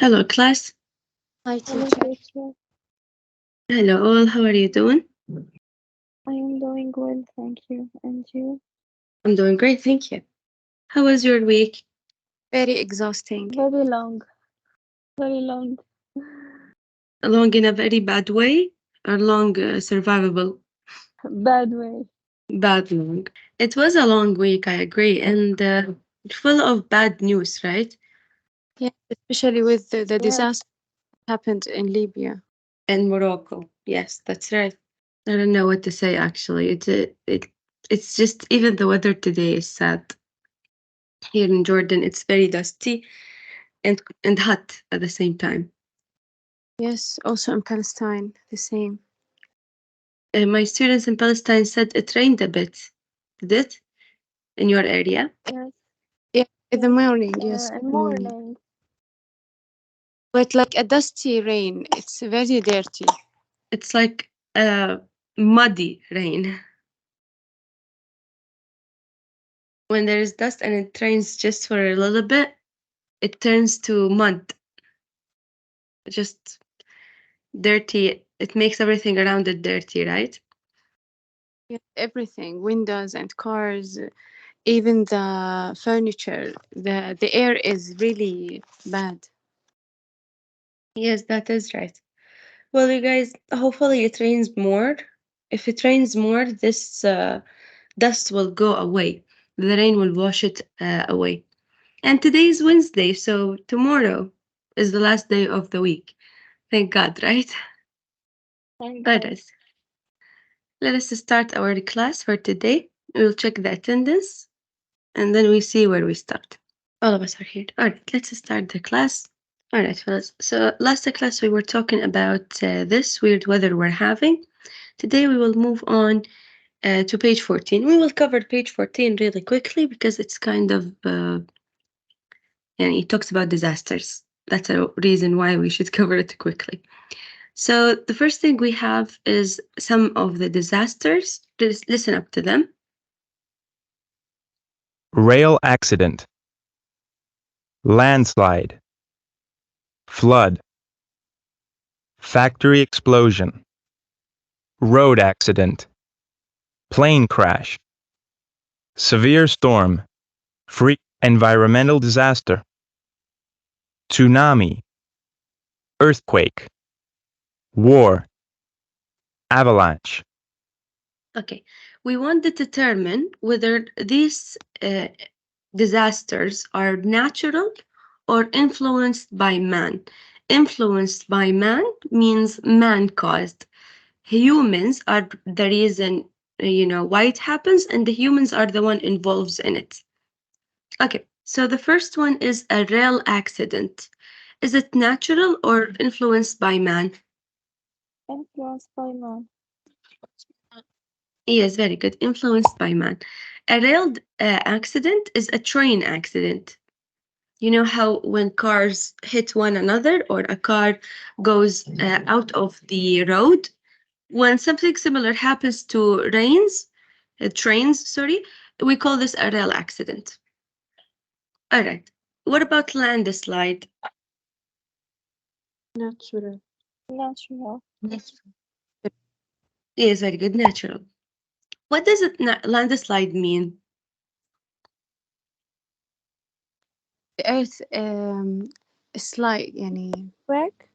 Hello, class. Hi, Hello, teacher. teacher. Hello, all. How are you doing? I am doing well, thank you. And you? I'm doing great, thank you. How was your week? Very exhausting. Very long. Very long. Long in a very bad way or long survivable? Bad way. Bad long. It was a long week, I agree, and full of bad news, right? Yeah, especially with the Yes. disaster that happened in Libya. And Morocco. Yes, that's right. I don't know what to say actually. It's just even the weather today is sad. Here in Jordan, it's very dusty and hot at the same time. Yes, also in Palestine, the same. My students in Palestine said it rained a bit. Did it? In your area? Yes. Yeah, in the morning, yes. In morning. But like a dusty rain, it's very dirty. It's like muddy rain. When there is dust and it rains just for a little bit, it turns to mud. Just dirty. It makes everything around it dirty, right? Yeah, everything, windows and cars, even the furniture. The air is really bad. Yes, that is right. Well, you guys, hopefully it rains more. If it rains more, this dust will go away. The rain will wash it away. And today is Wednesday, so tomorrow is the last day of the week. Thank God, right? Thank Let God. us. Let us start our class for today. We'll check the attendance and then we see where we start. All of us are here. All right, let's start the class. All right, fellas. So last class we were talking about this weird weather we're having. Today we will move on to page 14. We will cover page 14 really quickly because it's kind of, and it talks about disasters. That's a reason why we should cover it quickly. So the first thing we have is some of the disasters. Just listen up to them. Rail accident, landslide, flood, factory explosion, road accident, plane crash, severe storm, freak environmental disaster, tsunami, earthquake, war, avalanche. Okay, we want to determine whether these disasters are natural or influenced by man. Influenced by man means man caused. Humans are the reason, why it happens, and the humans are the one involved in it. Okay, so the first one is a rail accident. Is it natural or influenced by man? Influenced by man. Yes, very good. Influenced by man. A rail accident is a train accident. You know how when cars hit one another or a car goes out of the road? When something similar happens to trains, sorry, we call this a rail accident. All right. What about landslide? Natural. Natural. Yes, very good. Natural. What does landslide mean? The earth slide, يعني Crack.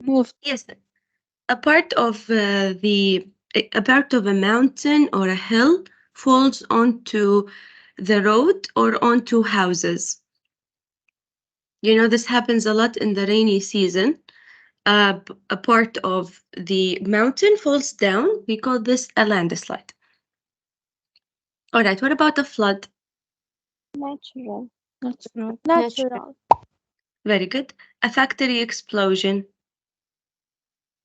moved. Yes, a part of a part of a mountain or a hill falls onto the road or onto houses. This happens a lot in the rainy season. A part of the mountain falls down. We call this a landslide. All right, what about a flood? Natural. Natural. Natural. Very good. A factory explosion.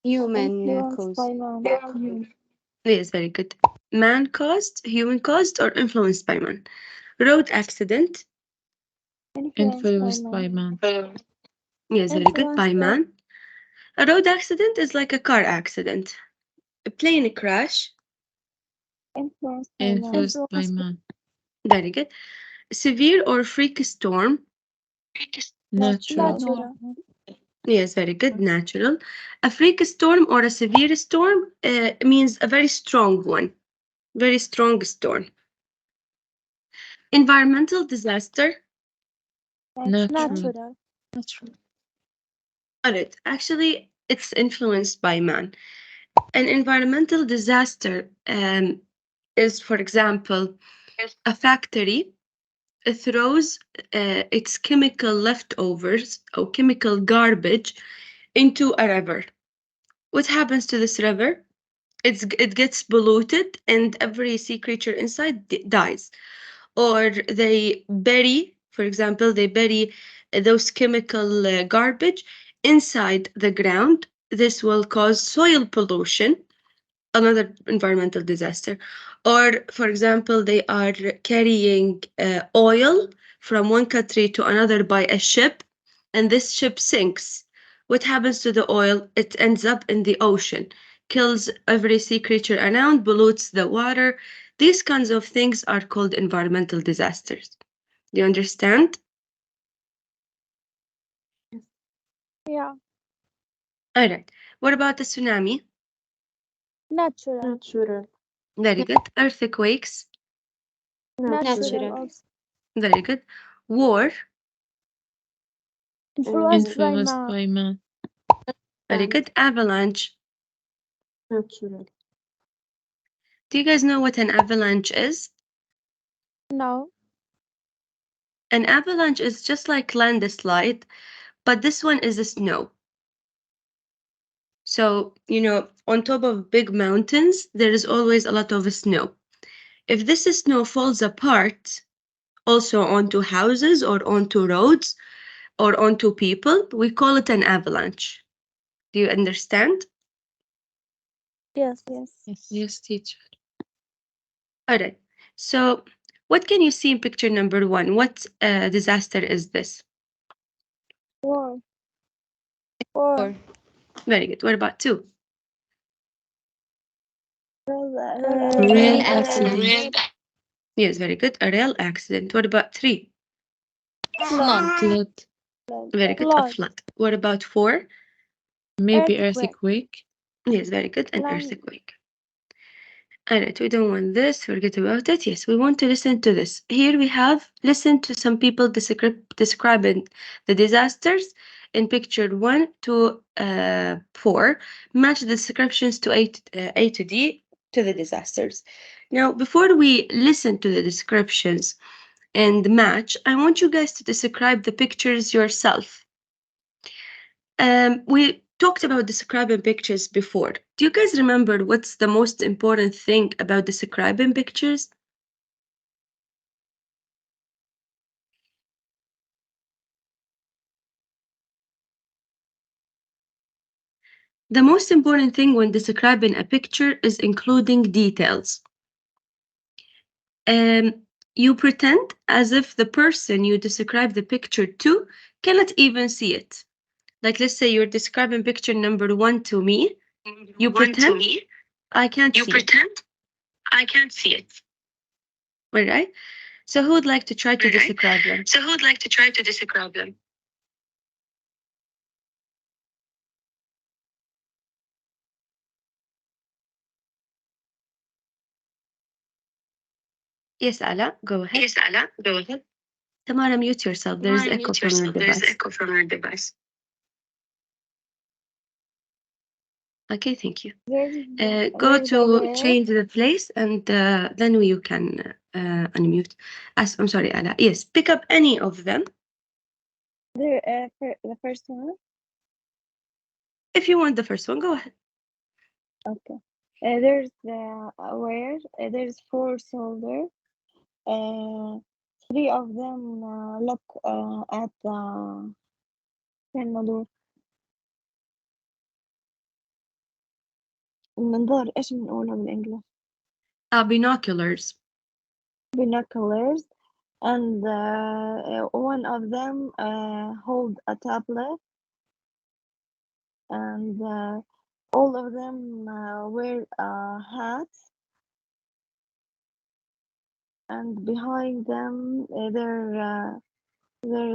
Human Influenced cause. by man. Yes, very good. Man caused, human caused, or influenced by man. Road accident. Influenced by man. Yes, very good. By Influenced by man. A road accident is like a car accident. A plane crash. influenced by man. Influenced by man. Very good. Severe or freak storm. Natural. Yes, very good. Natural. A freak storm or a severe storm means a very strong one. Very strong storm. Environmental disaster. Natural. All right. Actually, it's influenced by man. An environmental disaster is, for example, a factory throws its chemical leftovers or chemical garbage into a river. What happens to this river? It gets polluted and every sea creature inside dies. Or they bury, for example, they bury those chemical garbage inside the ground. This will cause soil pollution, another environmental disaster. Or, for example, they are carrying oil from one country to another by a ship, and this ship sinks. What happens to the oil? It ends up in the ocean, kills every sea creature around, pollutes the water. These kinds of things are called environmental disasters. Do you understand? Yeah. All right. What about the tsunami? Natural. Very good. Earthquakes? Natural. Also. Very good. War? Influenced by man. Very good. Avalanche? Natural. Do you guys know what an avalanche is? No. An avalanche is just like landslide, but this one is a snow. So, on top of big mountains, there is always a lot of snow. If this snow falls apart, also onto houses or onto roads or onto people, we call it an avalanche. Do you understand? Yes. Yes, teacher. All right. So, what can you see in picture number 1? What disaster is this? War. Very good. What about 2? Real accident. Yes, very good. A real accident. What about 3? Flood. Very good. A flood. What about 4? Maybe Earthquake. earthquake. Yes, very good. An Land. earthquake. All right, we don't want this. Forget about it. Yes, we want to listen to this. Here we have listened to some people describing the disasters in picture 1 to 4. Match the descriptions to A to D to the disasters. Now, before we listen to the descriptions and match, I want you guys to describe the pictures yourself. We talked about describing pictures before. Do you guys remember what's the most important thing about describing pictures? The most important thing when describing a picture is including details. You pretend as if the person you describe the picture to cannot even see it. Like, let's say you're describing picture number 1 to me. You pretend I can't see it. I can't see it. All right. So who would like to try to Alright. describe them? So who would like to try to describe them? Yes, Ala, go ahead. Yes, Ala, go ahead. Tamara, mute yourself. There is echo from your There is device. echo from your device. Okay, thank you. There's Go there's a to whale. change the place and then you can unmute. I'm sorry, Ala. Yes, pick up any of them. The first one. If you want the first one, go ahead. Okay. There's where there's 4 soldiers. 3 of them look at the المنظور. المنظار إيش بنقولها بالإنجليزي؟ Binoculars. Binoculars, and one of them hold a tablet, and all of them wear hats, and behind them there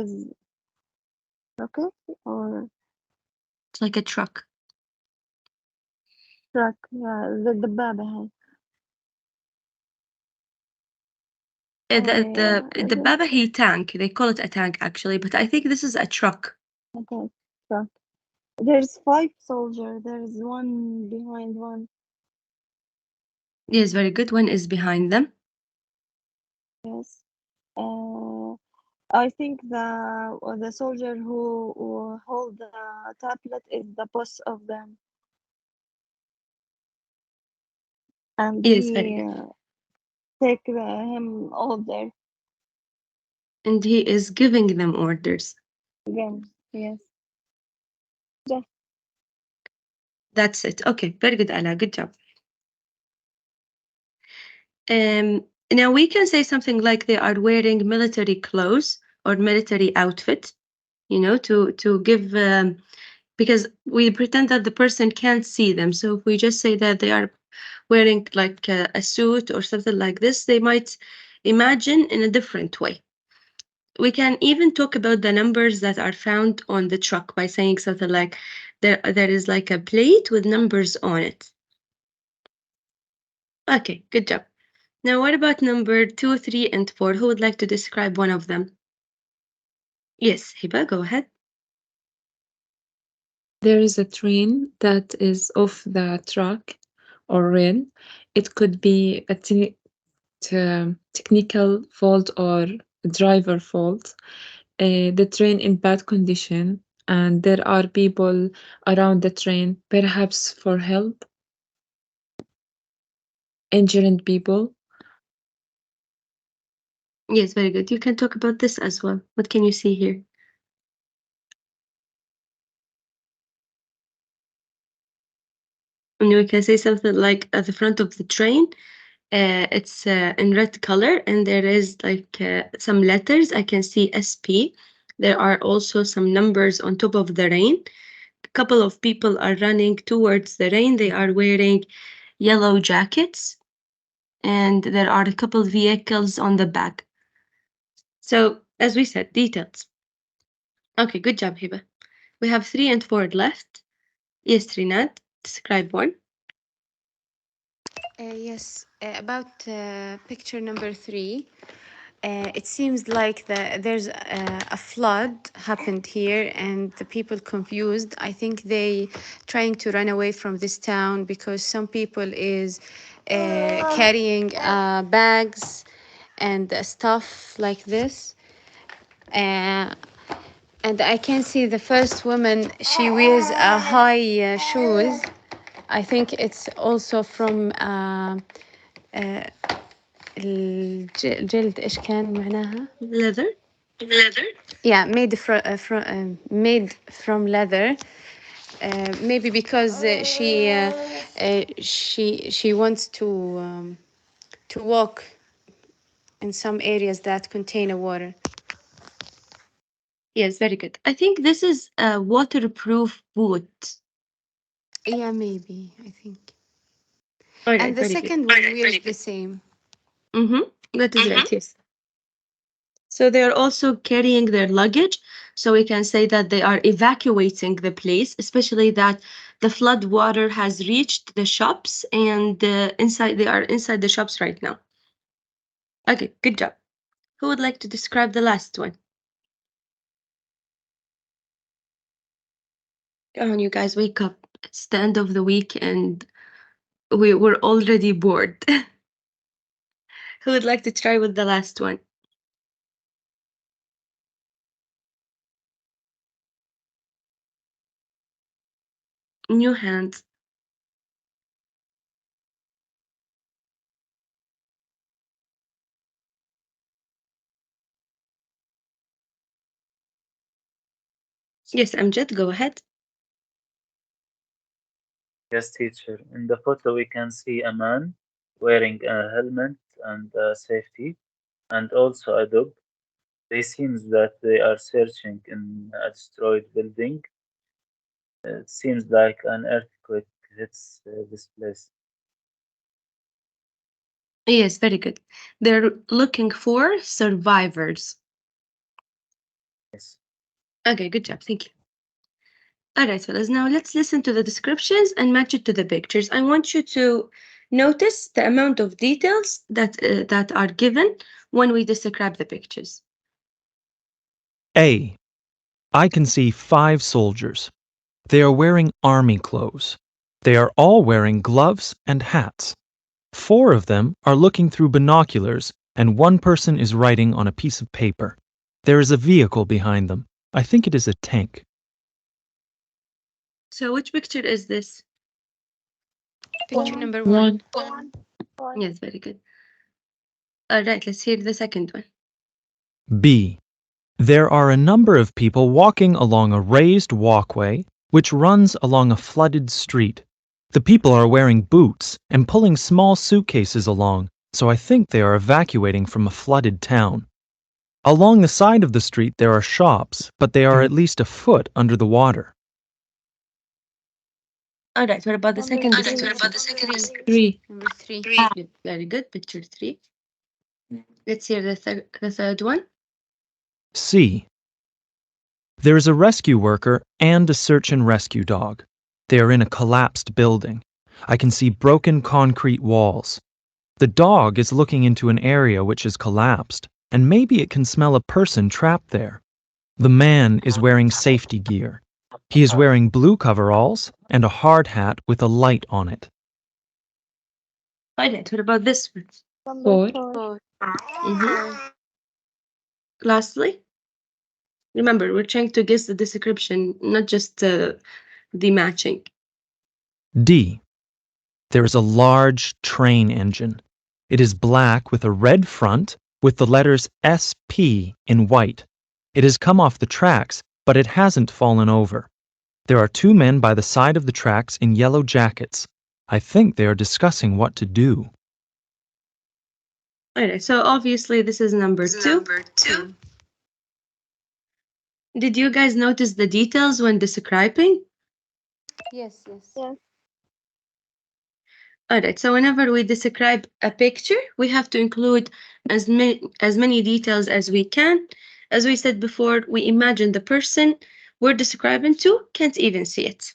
is rocket or It's like a truck. truck. Yeah, the الدبابة هاي. The Baba he tank. They call it a tank actually, but I think this is a truck. Okay, truck. There's 5 soldiers. There's one behind one. Yes, very good. One is behind them. Yes. I think the soldier who hold the tablet is the boss of them, and Yes, he very good. take him older And he is giving them orders. again. Yes. That's it. Okay, very good, Ala. Good job. Now we can say something like they are wearing military clothes or military outfit, you know, to give because we pretend that the person can't see them. So if we just say that they are wearing like a suit or something like this, they might imagine in a different way. We can even talk about the numbers that are found on the truck by saying something like there is like a plate with numbers on it. Okay, good job. Now, what about number 2, 3, and 4? Who would like to describe one of them? Yes, Hiba, go ahead. There is a train that is off the track or rail. It could be a technical fault or driver fault. The train in bad condition, and there are people around the train, perhaps for help. Injured people. Yes, very good. You can talk about this as well. What can you see here? And we can say something like at the front of the train, it's in red color, and there is like some letters. I can see SP. There are also some numbers on top of the rain. A couple of people are running towards the rain. They are wearing yellow jackets, and there are a couple vehicles on the back. So, as we said, details. Okay, good job, Hiba. We have 3 and 4 left. Yes, Rinat, describe one. Yes, about picture number 3. It seems like there's a flood happened here and the people confused. I think they trying to run away from this town because some people is carrying bags and stuff like this. And I can see the first woman, she wears a high shoes. I think it's also from الجلد إيش كان معناها؟ Leather. Leather. Yeah, made from leather. Maybe because she wants to walk in some areas that contain a water. Yes, very good. I think this is a waterproof boot. Yeah, maybe, I think. All right, And the very good. second one wears the same. That is right, yes. So they're also carrying their luggage. So we can say that they are evacuating the place, especially that the flood water has reached the shops and they are inside the shops right now. Okay, good job. Who would like to describe the last one? Come on, you guys, wake up. It's the end of the week and we're already bored. Who would like to try with the last one? New hands. Yes, Amjad, go ahead. Yes, teacher. In the photo, we can see a man wearing a helmet and safety, and also a dog. They seems that they are searching in a destroyed building. It seems like an earthquake hits this place. Yes, very good. They're looking for survivors. Yes. Okay, good job. Thank you. All right, fellas. Now let's listen to the descriptions and match it to the pictures. I want you to notice the amount of details that are given when we describe the pictures. A. I can see 5 soldiers. They are wearing army clothes. They are all wearing gloves and hats. 4 of them are looking through binoculars, and 1 person is writing on a piece of paper. There is a vehicle behind them. I think it is a tank. So which picture is this? Picture number 1. Yes, very good. All right, let's hear the second one. B. There are a number of people walking along a raised walkway which runs along a flooded street. The people are wearing boots and pulling small suitcases along, so I think they are evacuating from a flooded town. Along the side of the street there are shops, but they are at least a foot under the water. All right, what about the second What description? about the second one? 3. Number 3. Good, very good. Picture 3. Let's hear the third one. C. There is a rescue worker and a search and rescue dog. They are in a collapsed building. I can see broken concrete walls. The dog is looking into an area which is collapsed, and maybe it can smell a person trapped there. The man is wearing safety gear. He is wearing blue coveralls and a hard hat with a light on it. All right, what about this one? Number 4. 4. Mhm. Lastly, remember, we're trying to guess the description, not just the matching. D. There is a large train engine. It is black with a red front with the letters SP in white. It has come off the tracks, but it hasn't fallen over. There are 2 men by the side of the tracks in yellow jackets. I think they are discussing what to do. All right, so obviously this is number 2. Number 2. Did you guys notice the details when describing? Yes. Yes. All right, so whenever we describe a picture, we have to include as many details as we can. As we said before, we imagine the person we're describing to can't even see it.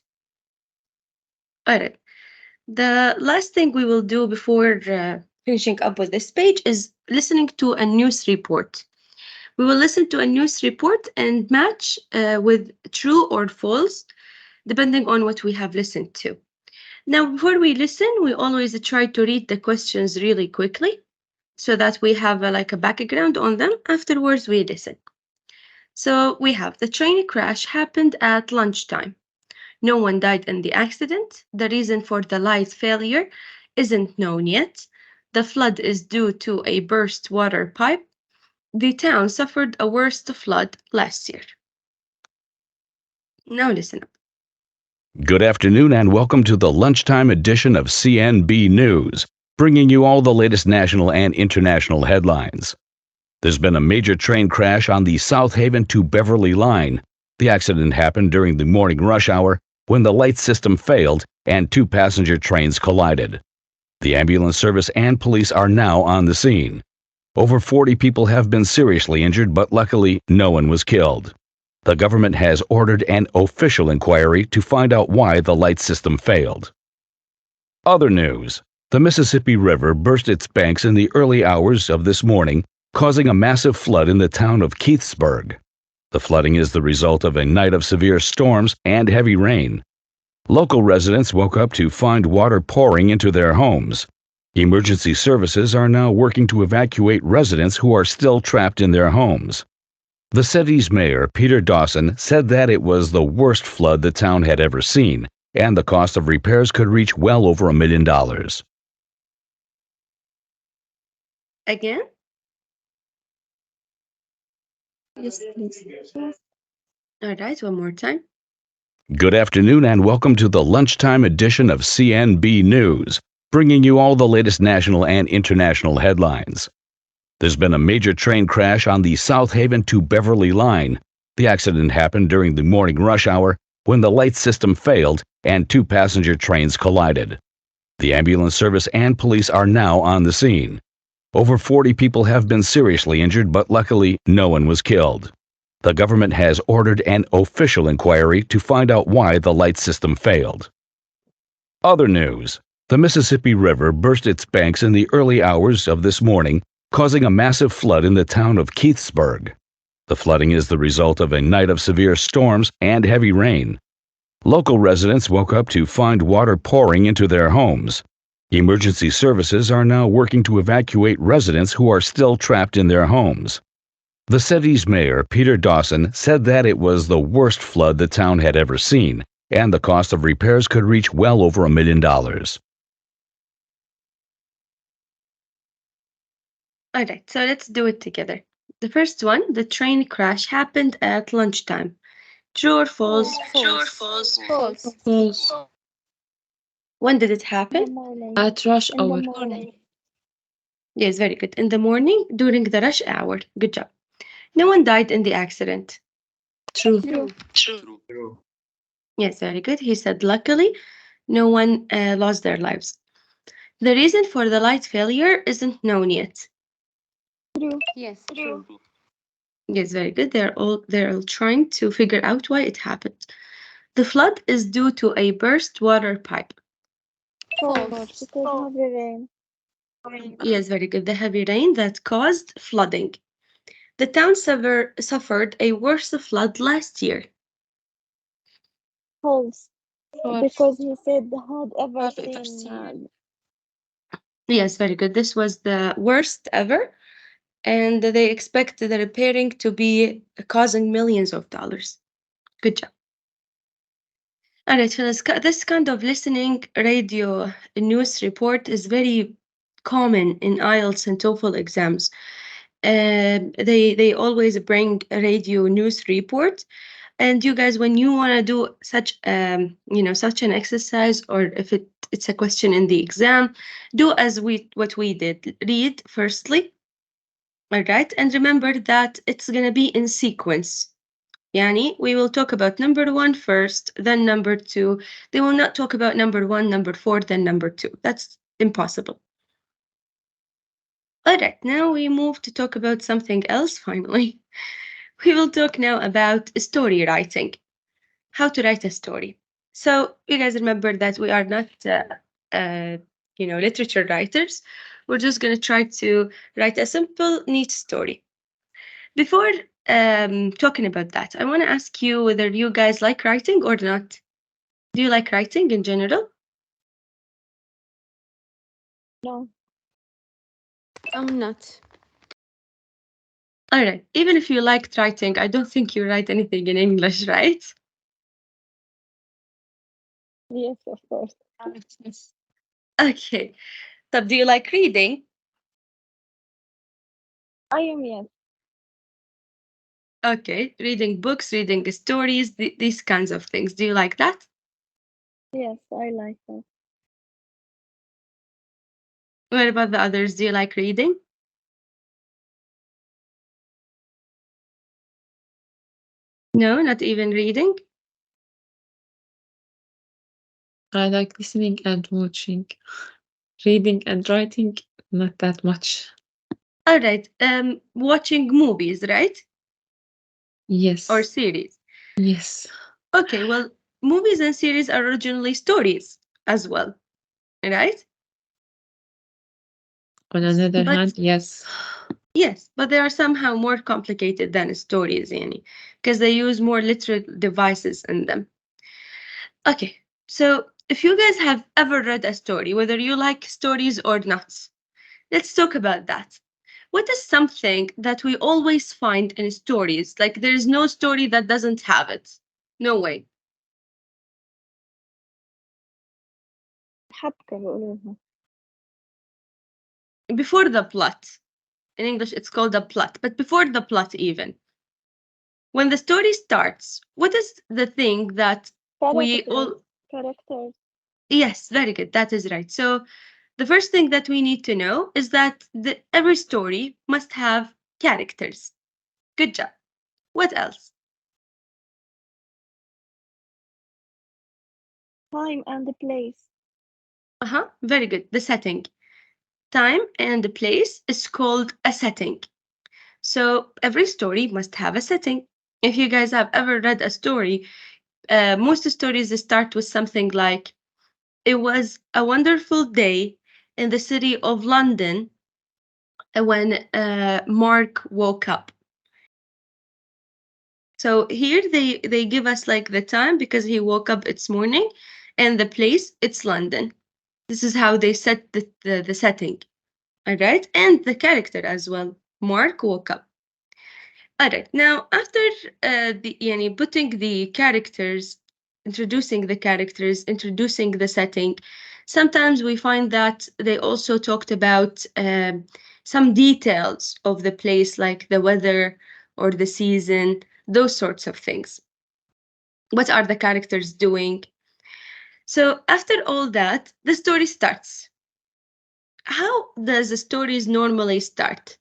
All right, the last thing we will do before finishing up with this page is listening to a news report. We will listen to a news report and match with true or false, depending on what we have listened to. Now, before we listen, we always try to read the questions really quickly so that we have a background on them. Afterwards, we listen. So we have the train crash happened at lunchtime. No one died in the accident. The reason for the light failure isn't known yet. The flood is due to a burst water pipe. The town suffered a worst flood last year. Now listen up. Good afternoon and welcome to the lunchtime edition of CNB News, bringing you all the latest national and international headlines. There's been a major train crash on the South Haven to Beverly line. The accident happened during the morning rush hour when the light system failed and 2 passenger trains collided. The ambulance service and police are now on the scene. Over 40 people have been seriously injured, but luckily no one was killed. The government has ordered an official inquiry to find out why the light system failed. Other news. The Mississippi River burst its banks in the early hours of this morning, causing a massive flood in the town of Keithsburg. The flooding is the result of a night of severe storms and heavy rain. Local residents woke up to find water pouring into their homes. Emergency services are now working to evacuate residents who are still trapped in their homes. The city's mayor, Peter Dawson, said that it was the worst flood the town had ever seen, and the cost of repairs could reach well over $1 million. Again? Yes, please. All right, one more time. Good afternoon and welcome to the lunchtime edition of CNB News, bringing you all the latest national and international headlines. There's been a major train crash on the South Haven to Beverly line. The accident happened during the morning rush hour when the light system failed and 2 passenger trains collided. The ambulance service and police are now on the scene. Over 40 people have been seriously injured, but luckily no one was killed. The government has ordered an official inquiry to find out why the light system failed. Other news. The Mississippi River burst its banks in the early hours of this morning, causing a massive flood in the town of Keithsburg. The flooding is the result of a night of severe storms and heavy rain. Local residents woke up to find water pouring into their homes. Emergency services are now working to evacuate residents who are still trapped in their homes. The city's mayor, Peter Dawson, said that it was the worst flood the town had ever seen, and the cost of repairs could reach well over $1 million. All right, so let's do it together. The first one, the train crash happened at lunchtime. True or false? False. False. When did it In the happen? morning. At rush In the hour. morning. Yes, very good. In the morning, during the rush hour. Good job. No one died in the accident. True. True. Yes, very good. He said, luckily, no one lost their lives. The reason for the light failure isn't known yet. True. Yes, true. Yes, very good. They're all trying to figure out why it happened. The flood is due to a burst water pipe. False. Because heavy rain. Yes, very good. The heavy rain that caused flooding. The town suffered a worse flood last year. False. False. Because he said had ever seen. Yes, very good. This was the worst ever, and they expect the repairing to be causing millions of dollars. Good job. All right, so this kind of listening radio news report is very common in IELTS and TOEFL exams. They always bring a radio news report, and you guys, when you want to do such such an exercise, or if it's a question in the exam, do as what we did. Read firstly, all right, and remember that it's gonna be in sequence. Yani, we will talk about number 1 first, then number 2. They will not talk about number 1, number 4, then number 2. That's impossible. All right, now we move to talk about something else, finally. We will talk now about story writing, how to write a story. So you guys remember that we are not, literature writers. We're just going to try to write a simple, neat story. Before talking about that, I want to ask you whether you guys like writing or not. Do you like writing in general? No. I'm not. All right. Even if you liked writing, I don't think you write anything in English, right? Yes, of course. Yes. Okay. So do you like reading? I am yes. Okay. Reading books, reading stories, these kinds of things. Do you like that? Yes, I like that. What about the others? Do you like reading? No, not even reading? I like listening and watching. Reading and writing, not that much. All right. Watching movies, right? Yes. Or series. Yes. Okay, well, movies and series are originally stories as well, right? On another But hand, yes. yes, but they are somehow more complicated than stories, yani, because they use more literal devices in them. Okay, so if you guys have ever read a story, whether you like stories or not, let's talk about that. What is something that we always find in stories? Like there is no story that doesn't have it. No way. حبكة بقولوها. Before the plot. In English, it's called a plot, but before the plot even. When the story starts, what is the thing that we all... Characters. Yes, very good. That is right. So the first thing that we need to know is that every story must have characters. Good job. What else? Time and the place. Very good. The setting. Time and the place is called a setting. So every story must have a setting. If you guys have ever read a story, most stories start with something like, it was a wonderful day in the city of London when Mark woke up. So here they give us like the time because he woke up it's morning, and the place it's London. This is how they set the setting. All right, and the character as well. Mark woke up. All right, now after putting the characters, introducing the characters, introducing the setting, sometimes we find that they also talked about some details of the place, like the weather or the season, those sorts of things. What are the characters doing? So after all that, the story starts. How does the stories normally start?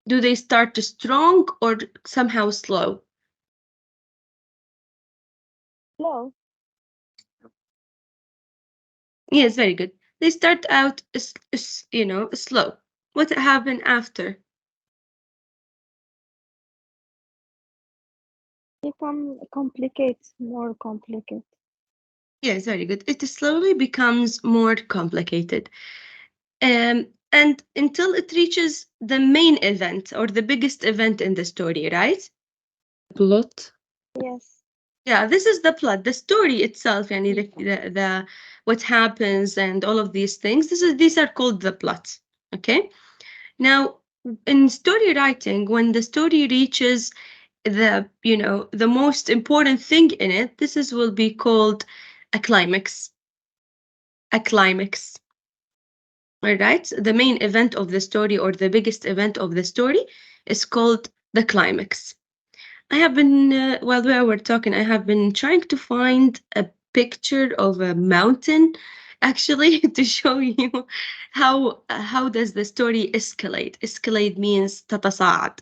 Do they start strong or somehow slow? Slow. Yes, very good. They start out, slow. What happened after? Become complicated, more complicated. Yes, very good. It slowly becomes more complicated. And until it reaches the main event or the biggest event in the story, right? Plot. Yes. Yeah, this is the plot, the story itself, and the what happens and all of these things. These are called the plot. Okay. Now, in story writing, when the story reaches the most important thing in it, will be called a climax. A climax. All right. The main event of the story or the biggest event of the story is called the climax. I have been, while we were talking, I have been trying to find a picture of a mountain, actually, to show you how does the story escalate. Escalate means تتصاعد.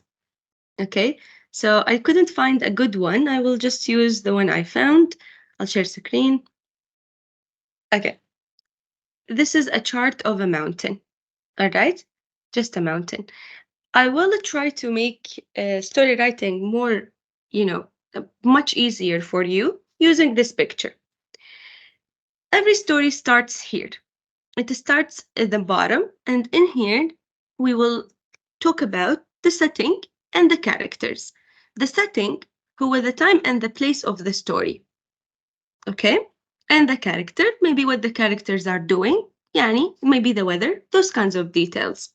Okay, so I couldn't find a good one. I will just use the one I found. I'll share screen. Okay, this is a chart of a mountain. All right, just a mountain. I will try to make story writing more, much easier for you using this picture. Every story starts here. It starts at the bottom, and in here we will talk about the setting and the characters. The setting, who are the time and the place of the story. Okay? And the character, maybe what the characters are doing, maybe the weather, those kinds of details.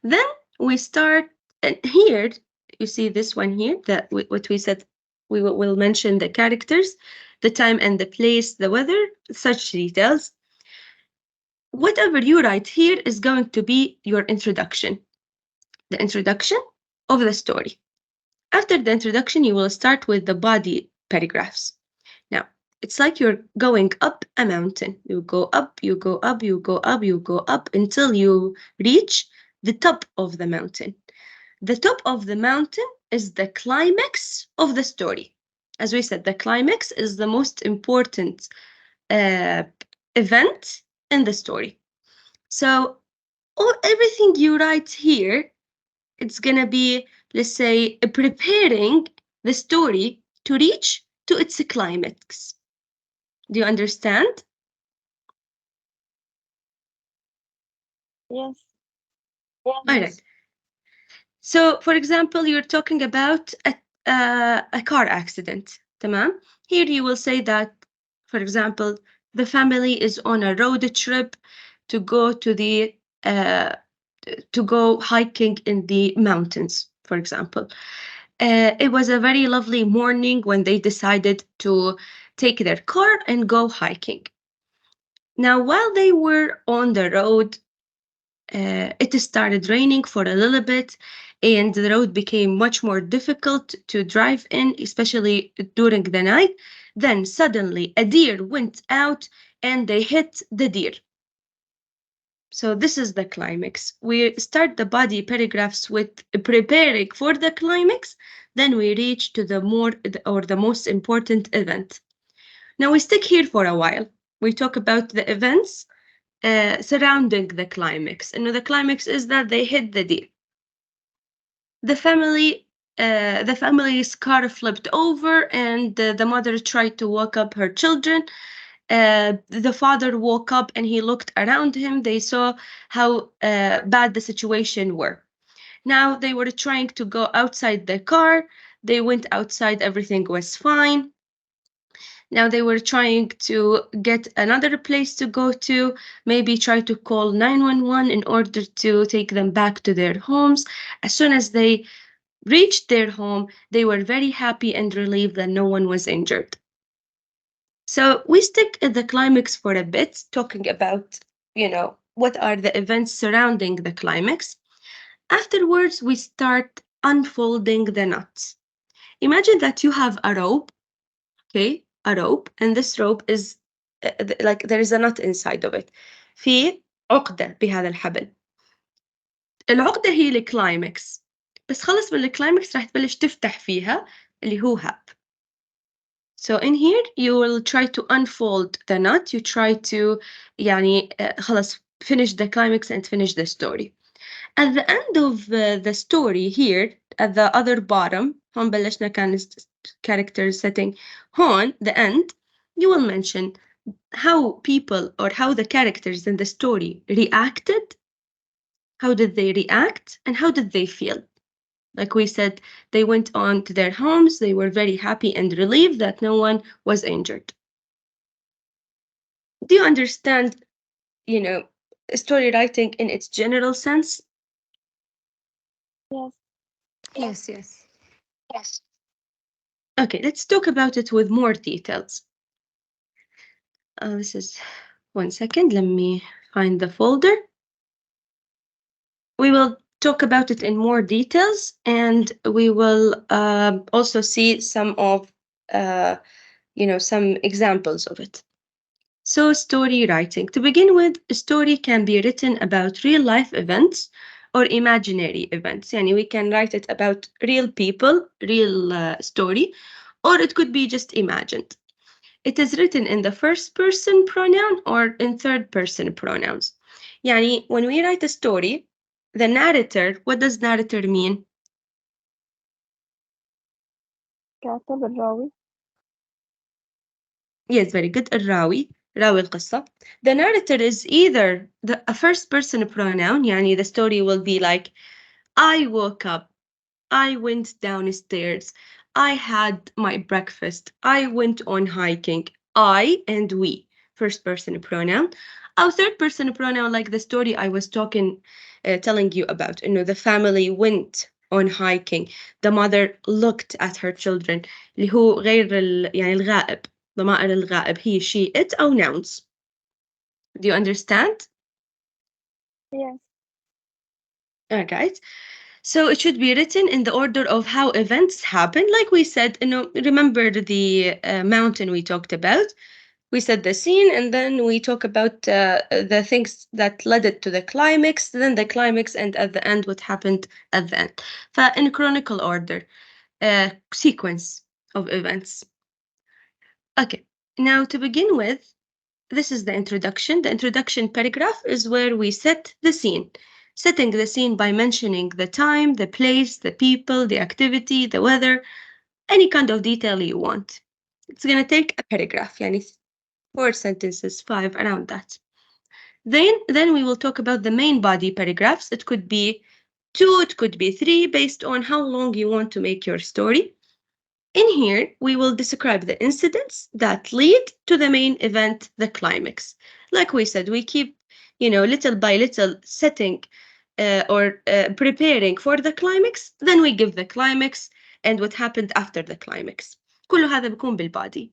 Then we start, and here, you see this one here, that what we said, we will mention the characters, the time and the place, the weather, such details. Whatever you write here is going to be your introduction, the introduction of the story. After the introduction, you will start with the body paragraphs. Now, it's like you're going up a mountain. You go up, you go up, you go up, you go up until you reach the top of the mountain. The top of the mountain is the climax of the story. As we said, the climax is the most important event in the story. So everything you write here, it's going to be, let's say, preparing the story to reach to its climax. Do you understand? Yes. All right. So, for example, you're talking about a car accident. Tamam? Here you will say that, for example, the family is on a road trip to go to go hiking in the mountains, for example. It was a very lovely morning when they decided to take their car and go hiking. Now, while they were on the road, it started raining for a little bit, and the road became much more difficult to drive in, especially during the night. Then suddenly a deer went out and they hit the deer. So this is the climax. We start the body paragraphs with preparing for the climax, then we reach to the most important event. Now we stick here for a while. We talk about the events surrounding the climax. And the climax is that they hit the deer. The family the family's car flipped over and the mother tried to wake up her children. The father woke up and he looked around him. They saw how bad the situation were. Now they were trying to go outside the car. They went outside, everything was fine. Now they were trying to get another place to go to, maybe try to call 911 in order to take them back to their homes. As soon as they reached their home, they were very happy and relieved that no one was injured. So we stick at the climax for a bit, talking about, what are the events surrounding the climax. Afterwards, we start unfolding the knots. Imagine that you have a rope, okay? A rope, and this rope is like there is a knot inside of it. في عقدة بهذا الحبل. العقدة هي الكلايمكس. بس خلص من الكلايمكس راح تبلش تفتح فيها اللي هو هاب. So in here you will try to unfold the knot. You try to خلاص finish the climax and finish the story. At the end of the story here, at the other bottom, هون بلشنا كان character setting. هون, the end, you will mention how people or how the characters in the story reacted. How did they react and how did they feel? Like we said, they went on to their homes. They were very happy and relieved that no one was injured. Do you understand, story writing in its general sense? Yes. Yes. Okay, let's talk about it with more details. This is 1 second. Let me find the folder. We will talk about it in more details, and we will also see some of, some examples of it. So story writing. To begin with, a story can be written about real life events or imaginary events. Yani we can write it about real people, real story, or it could be just imagined. It is written in the first person pronoun or in third person pronouns. Yani when we write a story, the narrator, what does narrator mean? تعتبر راوي. Yes, very good. الراوي, راوي القصة. The narrator is either a first person pronoun, يعني the story will be like, I woke up, I went downstairs, I had my breakfast, I went on hiking, I and we, first person pronoun. Our third person pronoun, like the story I was telling you about, the family went on hiking, the mother looked at her children, اللي هو غير يعني الغائب. ضمائر الغائب he, she, it أو nouns. Do you understand? Yes. All right. So it should be written in the order of how events happen. Like we said, remember the mountain we talked about. We said the scene, and then we talk about the things that led it to the climax, then the climax, and at the end, what happened at the end. In chronicle order, sequence of events. Okay, now to begin with, this is the introduction. The introduction paragraph is where we set the scene. Setting the scene by mentioning the time, the place, the people, the activity, the weather, any kind of detail you want. It's going to take a paragraph, yani 4 sentences, 5, around that. Then we will talk about the main body paragraphs. It could be 2, it could be 3, based on how long you want to make your story. In here, we will describe the incidents that lead to the main event, the climax. Like we said, we keep, little by little setting or preparing for the climax. Then we give the climax and what happened after the climax. كل هذا بيكون بالبادي.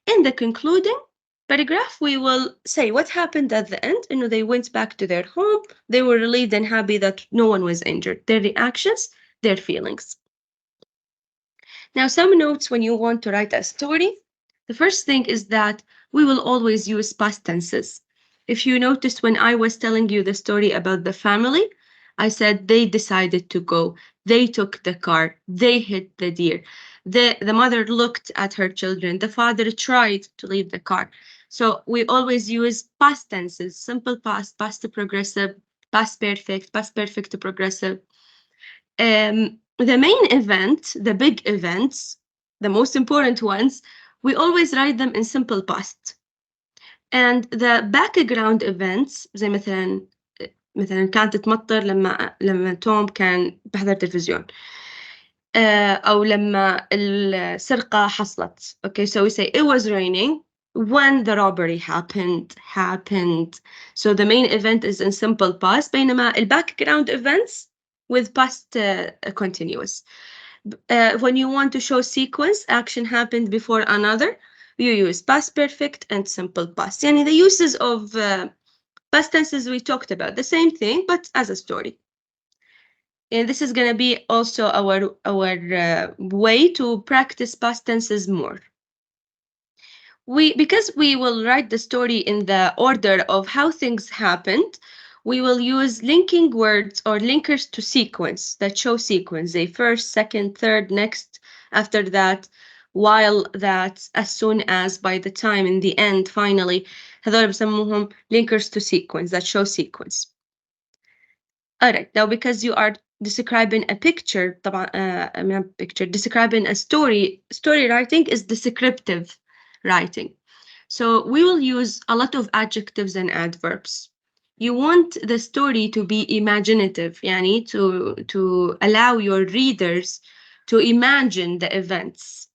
In the concluding paragraph, we will say what happened at the end. They went back to their home. They were relieved and happy that no one was injured. Their reactions, their feelings. Now, some notes when you want to write a story. The first thing is that we will always use past tenses. If you noticed when I was telling you the story about the family, I said they decided to go, they took the car, they hit the deer. The mother looked at her children, the father tried to leave the car. So we always use past tenses, simple past, past to progressive, past perfect to progressive. the main event, the big events, the most important ones, we always write them in simple past. And the background events زي مثلا كانت تمطر لما توم كان بحضر تلفزيون. أو لما السرقة حصلت. Okay, so we say it was raining when the robbery happened. So the main event is in simple past, بينما background events with past continuous. When you want to show sequence, action happened before another, you use past perfect and simple past. يعني the uses of past tenses we talked about, the same thing, but as a story. And this is going to be also our way to practice past tenses more. Because we will write the story in the order of how things happened, we will use linking words or linkers to sequence that show sequence. They first, second, third, next, after that, while that, as soon as, by the time, in the end, finally. هذول بسموهم linkers to sequence that show sequence. All right, now because you are describing a picture, describing a story writing is descriptive writing. So we will use a lot of adjectives and adverbs. You want the story to be imaginative, yani to allow your readers to imagine the events.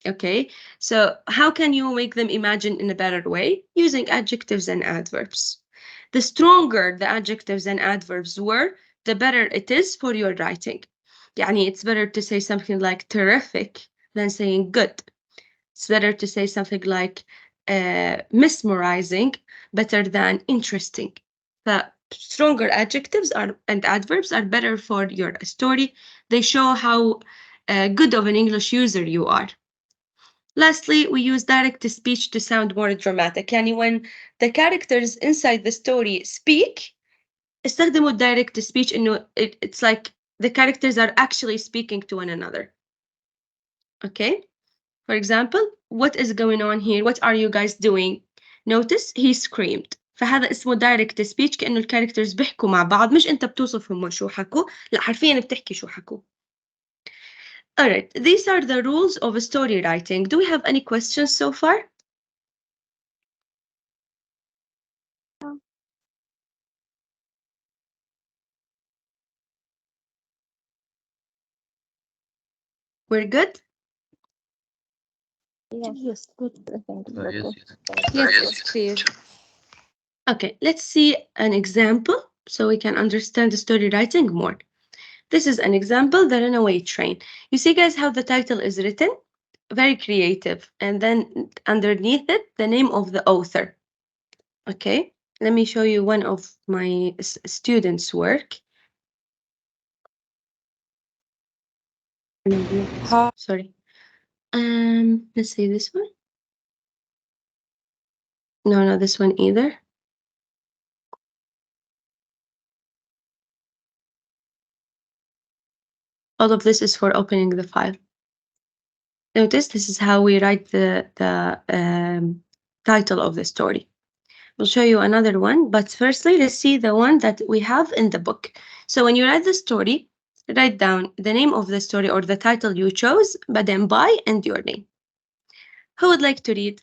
Okay, so how can you make them imagine in a better way? Using adjectives and adverbs. The stronger the adjectives and adverbs were, the better it is for your writing. Yani it's better to say something like terrific than saying good. It's better to say something like mesmerizing better than interesting. The stronger adjectives and adverbs are better for your story. They show how good of an English user you are. Lastly, we use direct speech to sound more dramatic. Yani when the characters inside the story speak, استخدموا direct speech إنه it's like the characters are actually speaking to one another. Okay? For example, what is going on here? What are you guys doing? Notice he screamed. فهذا اسمه direct speech كأنه الكاركترز بيحكوا مع بعض مش أنت بتوصفهم شو حكوا لا حرفيا بتحكي شو حكوا. Alright, these are the rules of story writing. Do we have any questions so far? We're good? Yes, good. Yes, it's clear. Okay, let's see an example so we can understand the story writing more. This is an example, The Runaway Train. You see, guys, how the title is written? Very creative. And then underneath it, the name of the author. Okay, let me show you one of my students' work. Sorry. Let's see this one. No, not this one either. All of this is for opening the file. Notice this is how we write the title of the story. We'll show you another one, but firstly, let's see the one that we have in the book. So when you write the story, write down the name of the story or the title you chose, but then by and your name. Who would like to read?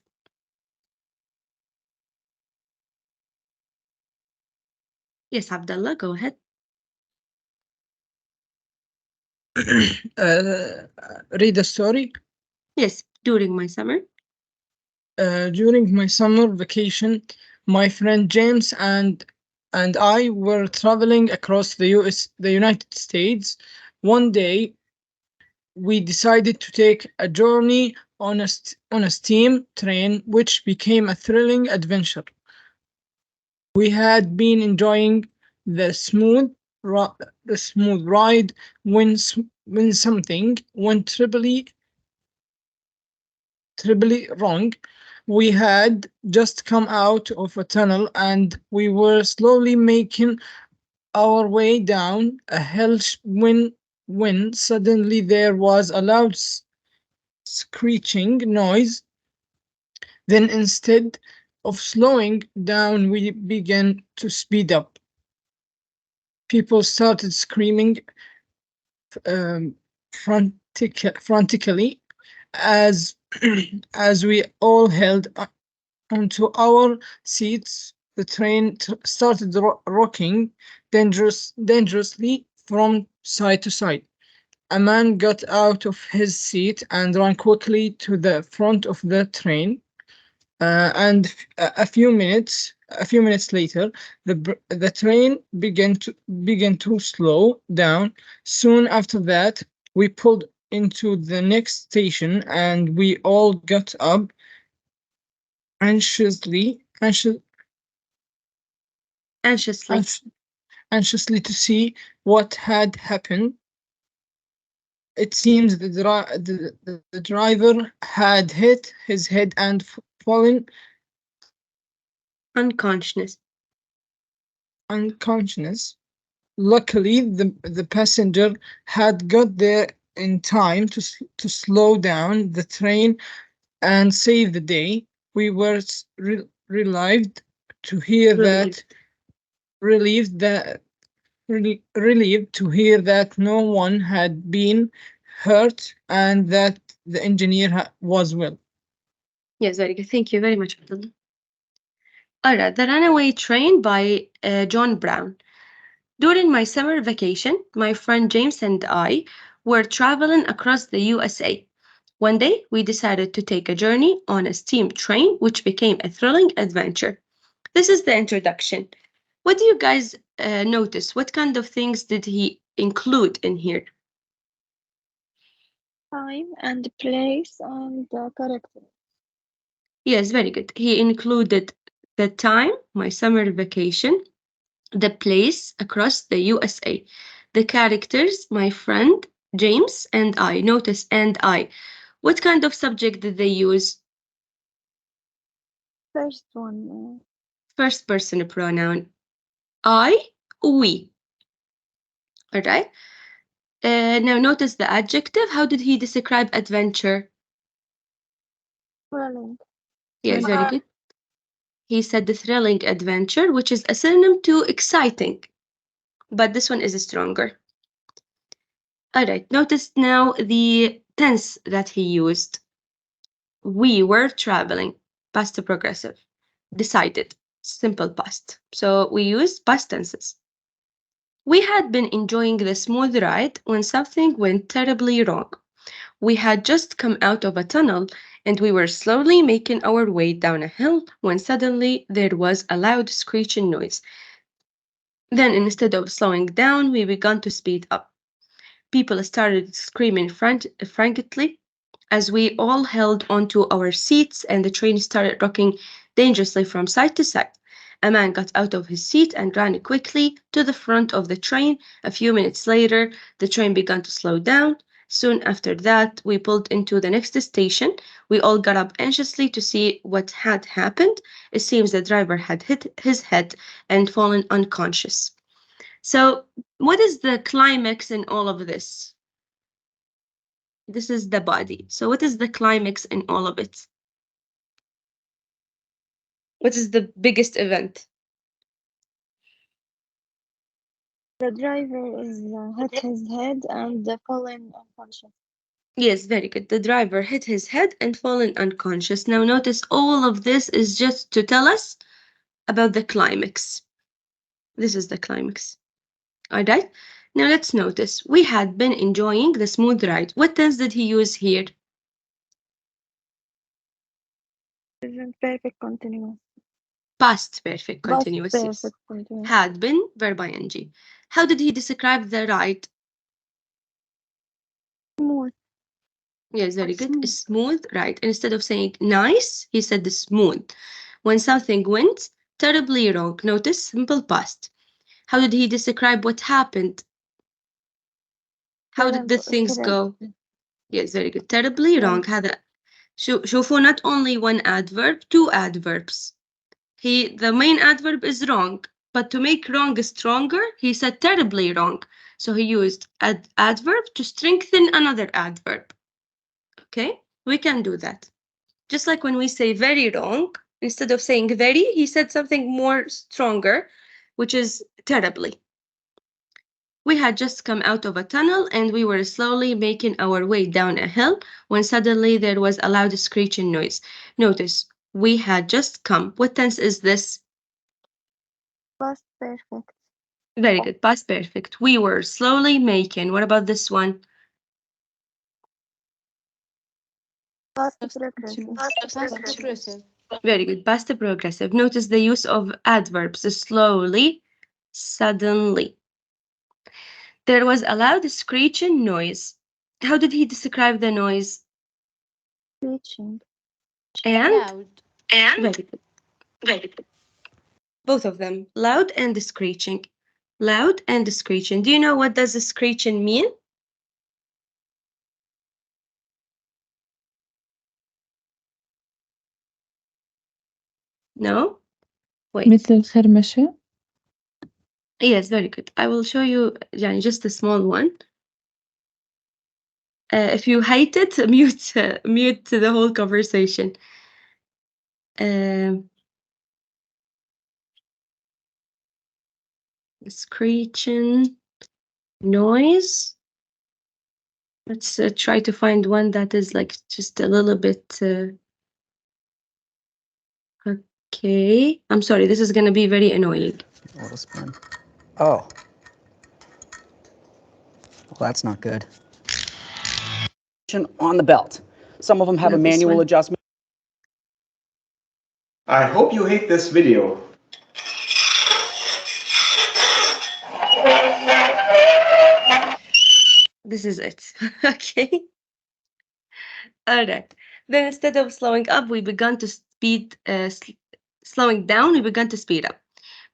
Yes, Abdullah, go ahead. Read a story. Yes, during my summer. During my summer vacation, my friend James and I were traveling across the United States. One day, we decided to take a journey on a steam train, which became a thrilling adventure. We had been enjoying the smooth ride when something went terribly wrong. We had just come out of a tunnel and we were slowly making our way down a hill when suddenly there was a loud screeching noise. Then instead of slowing down, we began to speed up. People started screaming frantically as as we all held onto our seats. The train started rocking dangerously from side to side. A man got out of his seat and ran quickly to the front of the train. And a few minutes later, the train began to slow down. Soon after that, we pulled into the next station, and we all got up anxiously to see what had happened. It seems the driver had hit his head and fallen unconscious. Luckily, the passenger had got there in time to slow down the train and save the day. We were relieved to hear that no one had been hurt and that the engineer was well. Yes, very good. Thank you very much, Abdullah. All right, The Runaway Train by John Brown. During my summer vacation, my friend James and I were traveling across the USA. One day, we decided to take a journey on a steam train, which became a thrilling adventure. This is the introduction. What do you guys notice? What kind of things did he include in here? Time and place and character. Yes, very good. He included the time, my summer vacation, the place across the USA, the characters, my friend James and I. Notice and I. What kind of subject did they use? First one. First person pronoun. I, we. All right. Now notice the adjective. How did he describe adventure? Thrilling. Yes, very good. He said the thrilling adventure, which is a synonym to exciting, but this one is stronger. All right, notice now the tense that he used. We were traveling, past progressive. Decided, simple past. So we use past tenses. We had been enjoying the smooth ride when something went terribly wrong. We had just come out of a tunnel and we were slowly making our way down a hill when suddenly there was a loud screeching noise. Then instead of slowing down, we began to speed up. People started screaming frantically as we all held onto our seats and the train started rocking dangerously from side to side. A man got out of his seat and ran quickly to the front of the train. A few minutes later, the train began to slow down. Soon after that, we pulled into the next station. We all got up anxiously to see what had happened. It seems the driver had hit his head and fallen unconscious. So, what is the climax in all of this? This is the body. So, what is the climax in all of it? What is the biggest event? The driver is hit his head and fallen unconscious. Yes, very good. The driver hit his head and fallen unconscious. Now notice all of this is just to tell us about the climax. This is the climax. All right. Now let's notice. We had been enjoying the smooth ride. What tense did he use here? Present perfect continuous. Past perfect continuous. Past perfect continuous. Had been, verb ing. How did he describe the ride? Smooth. Yes, very good. Smooth, right. Instead of saying nice, he said smooth. When something went terribly wrong, notice simple past. How did he describe what happened? How did the things go? Yes, very good. Terribly wrong. هذا شوفوا not only one adverb, two adverbs. The main adverb is wrong, but to make wrong stronger, he said terribly wrong. So he used adverb to strengthen another adverb. Okay, we can do that. Just like when we say very wrong, instead of saying very, he said something more stronger, which is terribly. We had just come out of a tunnel and we were slowly making our way down a hill when suddenly there was a loud screeching noise. Notice, we had just come. What tense is this? Past perfect. Very good, past perfect. We were slowly making. What about this one? Past progressive. Past progressive. Very good, past progressive. Notice the use of adverbs, slowly, suddenly. There was a loud screeching noise. How did he describe the noise? Screeching. And? Loud. And Very good. very good. Both of them, loud and screeching. Loud and screeching. Do you know what does screeching mean? No? Wait. مثل الخرمشة. Yes, very good. I will show you just a small one. If you hate it, mute the whole conversation. Screeching noise. Let's try to find one that is like just a little bit. Okay, I'm sorry. This is going to be very annoying. Oh. Well, that's not good. On the belt. Some of them have a Not this manual one. adjustment. I hope you hate this video. This is it. Okay. All right. Then instead of slowing up, we began to slowing down, we began to speed up.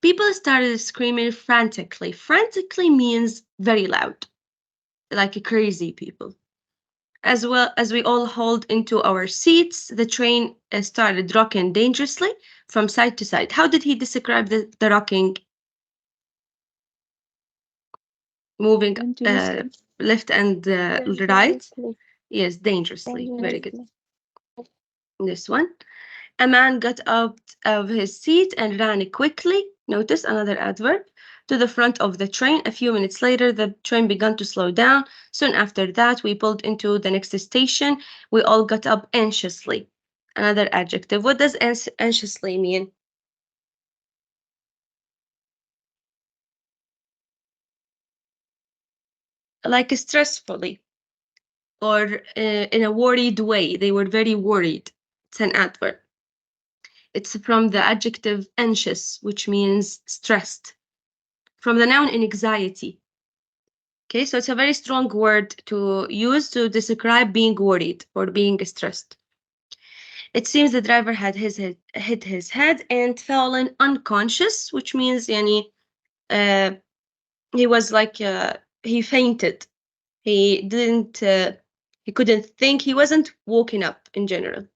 People started screaming frantically. Frantically means very loud, like crazy people. As well as we all hauled into our seats, the train started rocking dangerously from side to side. How did he describe the rocking? Moving Dangerously. left and right? Dangerously. Yes, dangerously. Very good. Dangerously. This one. A man got out of his seat and ran quickly. Notice another adverb. To the front of the train. A few minutes later, the train began to slow down. Soon after that, we pulled into the next station. We all got up anxiously. Another adjective. What does anxiously mean? Like stressfully or in a worried way. They were very worried. It's an adverb. It's from the adjective anxious, which means stressed. From the noun anxiety. Okay, so it's a very strong word to use to describe being worried or being stressed. It seems the driver had hit his head and fallen unconscious, which means he was like he fainted. He couldn't think. He wasn't woken up in general.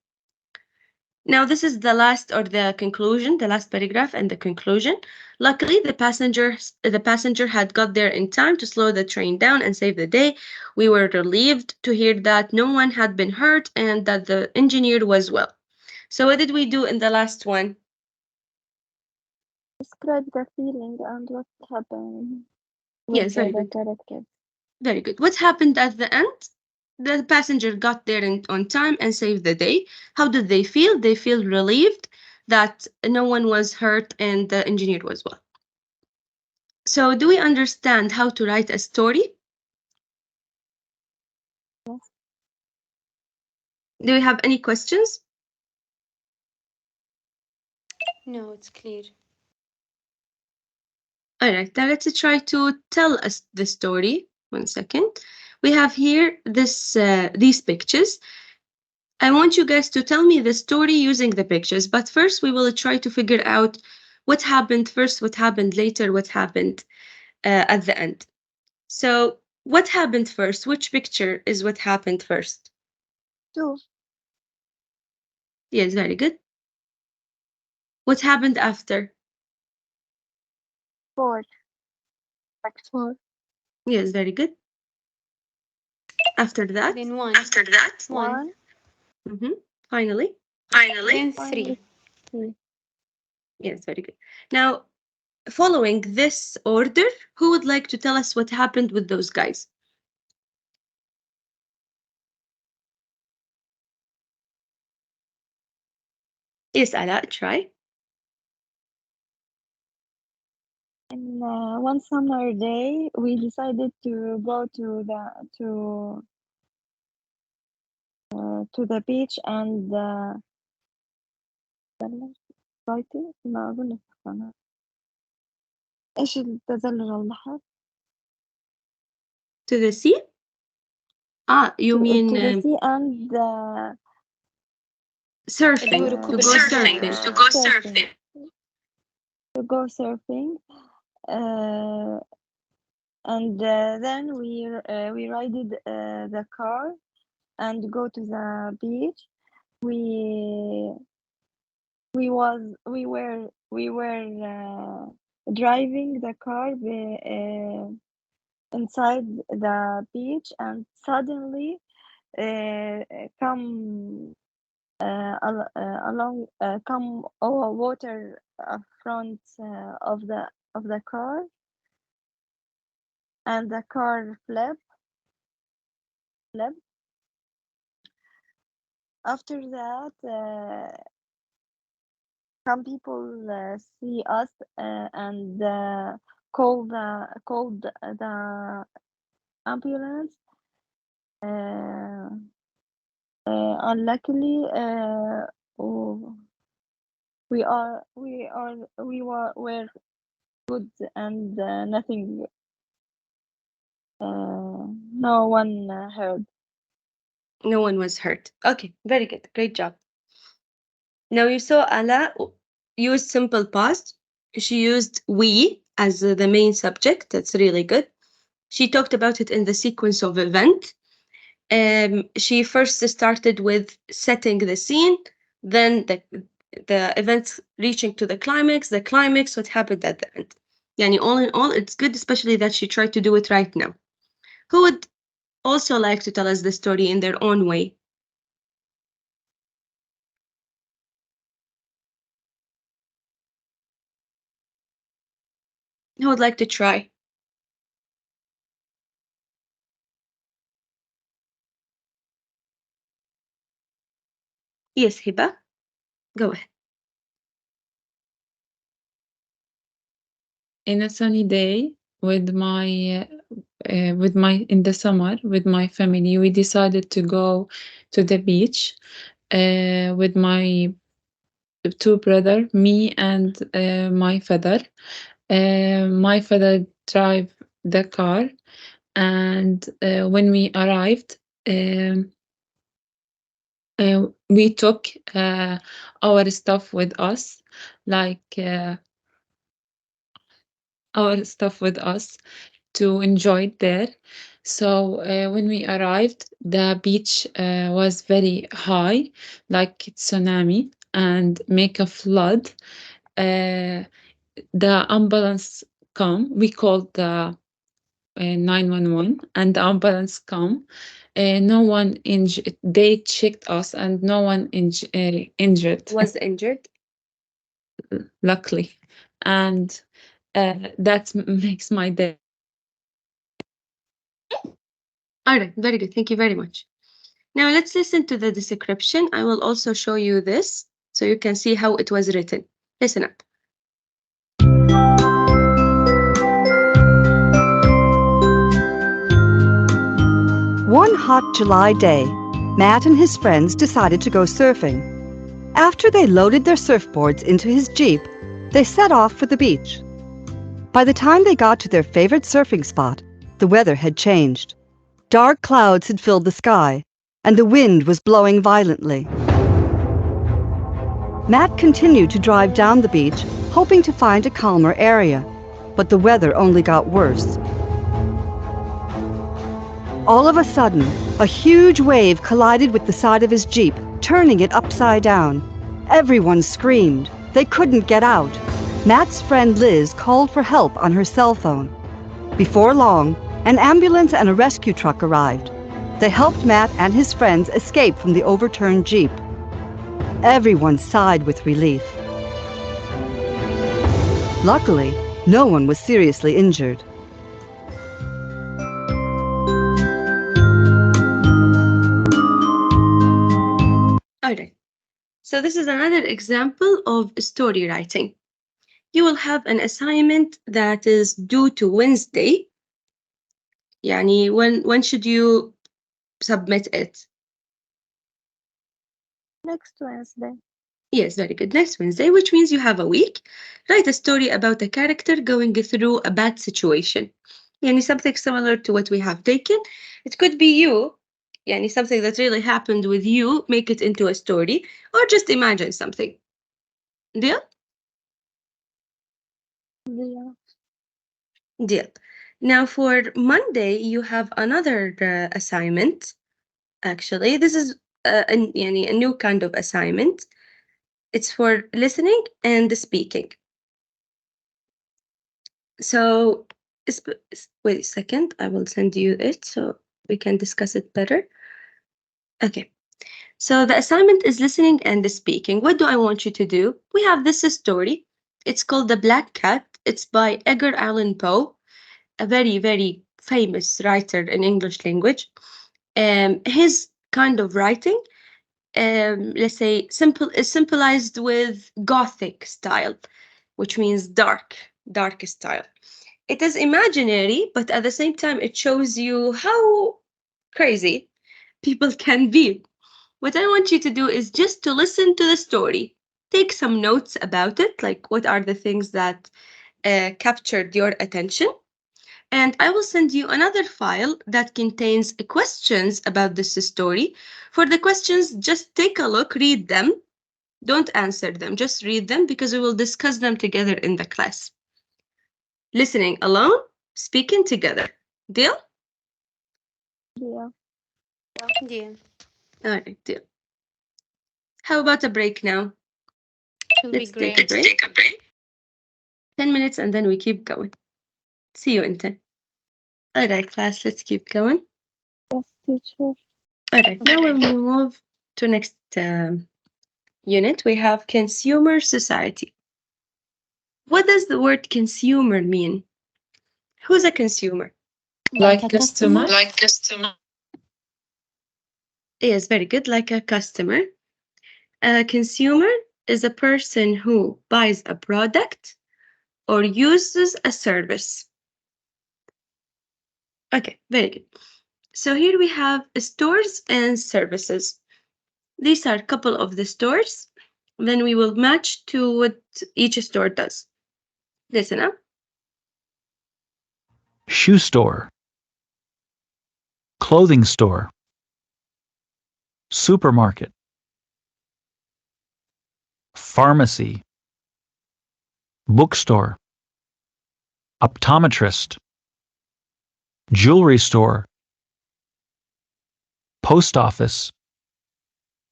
Now, this is the last or the conclusion, the last paragraph and the conclusion. Luckily, the passenger had got there in time to slow the train down and save the day. We were relieved to hear that no one had been hurt and that the engineer was well. So what did we do in the last one? Describe the feeling and what happened. Yes, very the good. character. Very good. What happened at the end? The passenger got there on time and saved the day. How did they feel? They feel relieved that no one was hurt and the engineer was well. So do we understand how to write a story? Yes. Do we have any questions? No, it's clear. All right, now let's try to tell us the story. 1 second. We have here these pictures. I want you guys to tell me the story using the pictures, but first we will try to figure out what happened first, what happened later, what happened at the end. So what happened first? Which picture is what happened first? 2. Yes, very good. What happened after? 4. 4. Yes, very good. After that? Then 1. After that, 1. Finally? finally, Then Finally. 3. Yes, very good. Now, following this order, who would like to tell us what happened with those guys? Yes, Ala, try. In one summer day, we decided to go to the beach and ما أقول لك أنا إيش التزلج على البحر؟ To the sea? You mean to the sea and surfing, to go surfing. To go surfing. To go surfing, and then we rided the car and go to the beach. We were driving the car inside the beach, and suddenly come water front of the car, and the car flipped. After that, some people see us and called the ambulance. Unluckily, we were good and nothing. No one hurt. No one was hurt. Okay, very good. Great job. Now you saw Ala use simple past. She used we as the main subject. That's really good. She talked about it in the sequence of event. She first started with setting the scene, then the events reaching to the climax, what happened at the end. Yani all in all, it's good, especially that she tried to do it right now. Who would also like to tell us the story in their own way? Who would like to try? Yes, Hiba, go ahead. In a sunny day with my in the summer with my family, we decided to go to the beach with my two brothers, me and my father. My father drive the car, and when we arrived, we took our stuff with us, to enjoy it there. So when we arrived, the beach was very high, like tsunami, and make a flood. The ambulance come. We called the 911, and the ambulance come. No one injured. They checked us, and no one injured. Was injured. Luckily, and that makes my day. All right, very good. Thank you very much. Now let's listen to the description. I will also show you this so you can see how it was written. Listen up. One hot July day, Matt and his friends decided to go surfing. After they loaded their surfboards into his Jeep, they set off for the beach. By the time they got to their favorite surfing spot, the weather had changed. Dark clouds had filled the sky, and the wind was blowing violently. Matt continued to drive down the beach, hoping to find a calmer area, but the weather only got worse. All of a sudden, a huge wave collided with the side of his Jeep, turning it upside down. Everyone screamed. They couldn't get out. Matt's friend Liz called for help on her cell phone. Before long, an ambulance and a rescue truck arrived. They helped Matt and his friends escape from the overturned Jeep. Everyone sighed with relief. Luckily, No one was seriously injured. Alright, so this is another example of story writing. You will have an assignment that is due to Wednesday. يعني when should you submit it? Next Wednesday. Yes, very good. Next Wednesday, which means you have a week. Write a story about a character going through a bad situation. Yani something similar to what we have taken. It could be you, yani something that really happened with you, make it into a story, or just imagine something. Deal? Yeah. Deal. Now for Monday, you have another assignment. Actually, this is a new kind of assignment. It's for listening and speaking. So wait a second, I will send you it so we can discuss it better. Okay, so the assignment is listening and speaking. What do I want you to do? We have this story. It's called The Black Cat. It's by Edgar Allan Poe, a very, very famous writer in English language. His kind of writing, let's say, is symbolized with Gothic style, which means dark style. It is imaginary, but at the same time, it shows you how crazy people can be. What I want you to do is just to listen to the story. Take some notes about it, like what are the things that captured your attention. And I will send you another file that contains questions about this story. For the questions, just take a look, read them. Don't answer them, just read them because we will discuss them together in the class. Listening alone, speaking together. Deal? Yeah. Yeah. All right, deal. How about a break now? It'll be Let's take a great. break. 10 minutes and then we keep going. See you in 10. All right, class, let's keep going. Yes, teacher. All right, now we'll move to next unit. We have consumer society. What does the word consumer mean? Who's a consumer? Like customer? Like customer. Yes, very good, like a customer. A consumer is a person who buys a product or uses a service. Okay, very good. So here we have stores and services. These are a couple of the stores. Then we will match to what each store does. Listen up. Shoe store. Clothing store. Supermarket. Pharmacy. Bookstore. Optometrist. Jewelry store. Post office.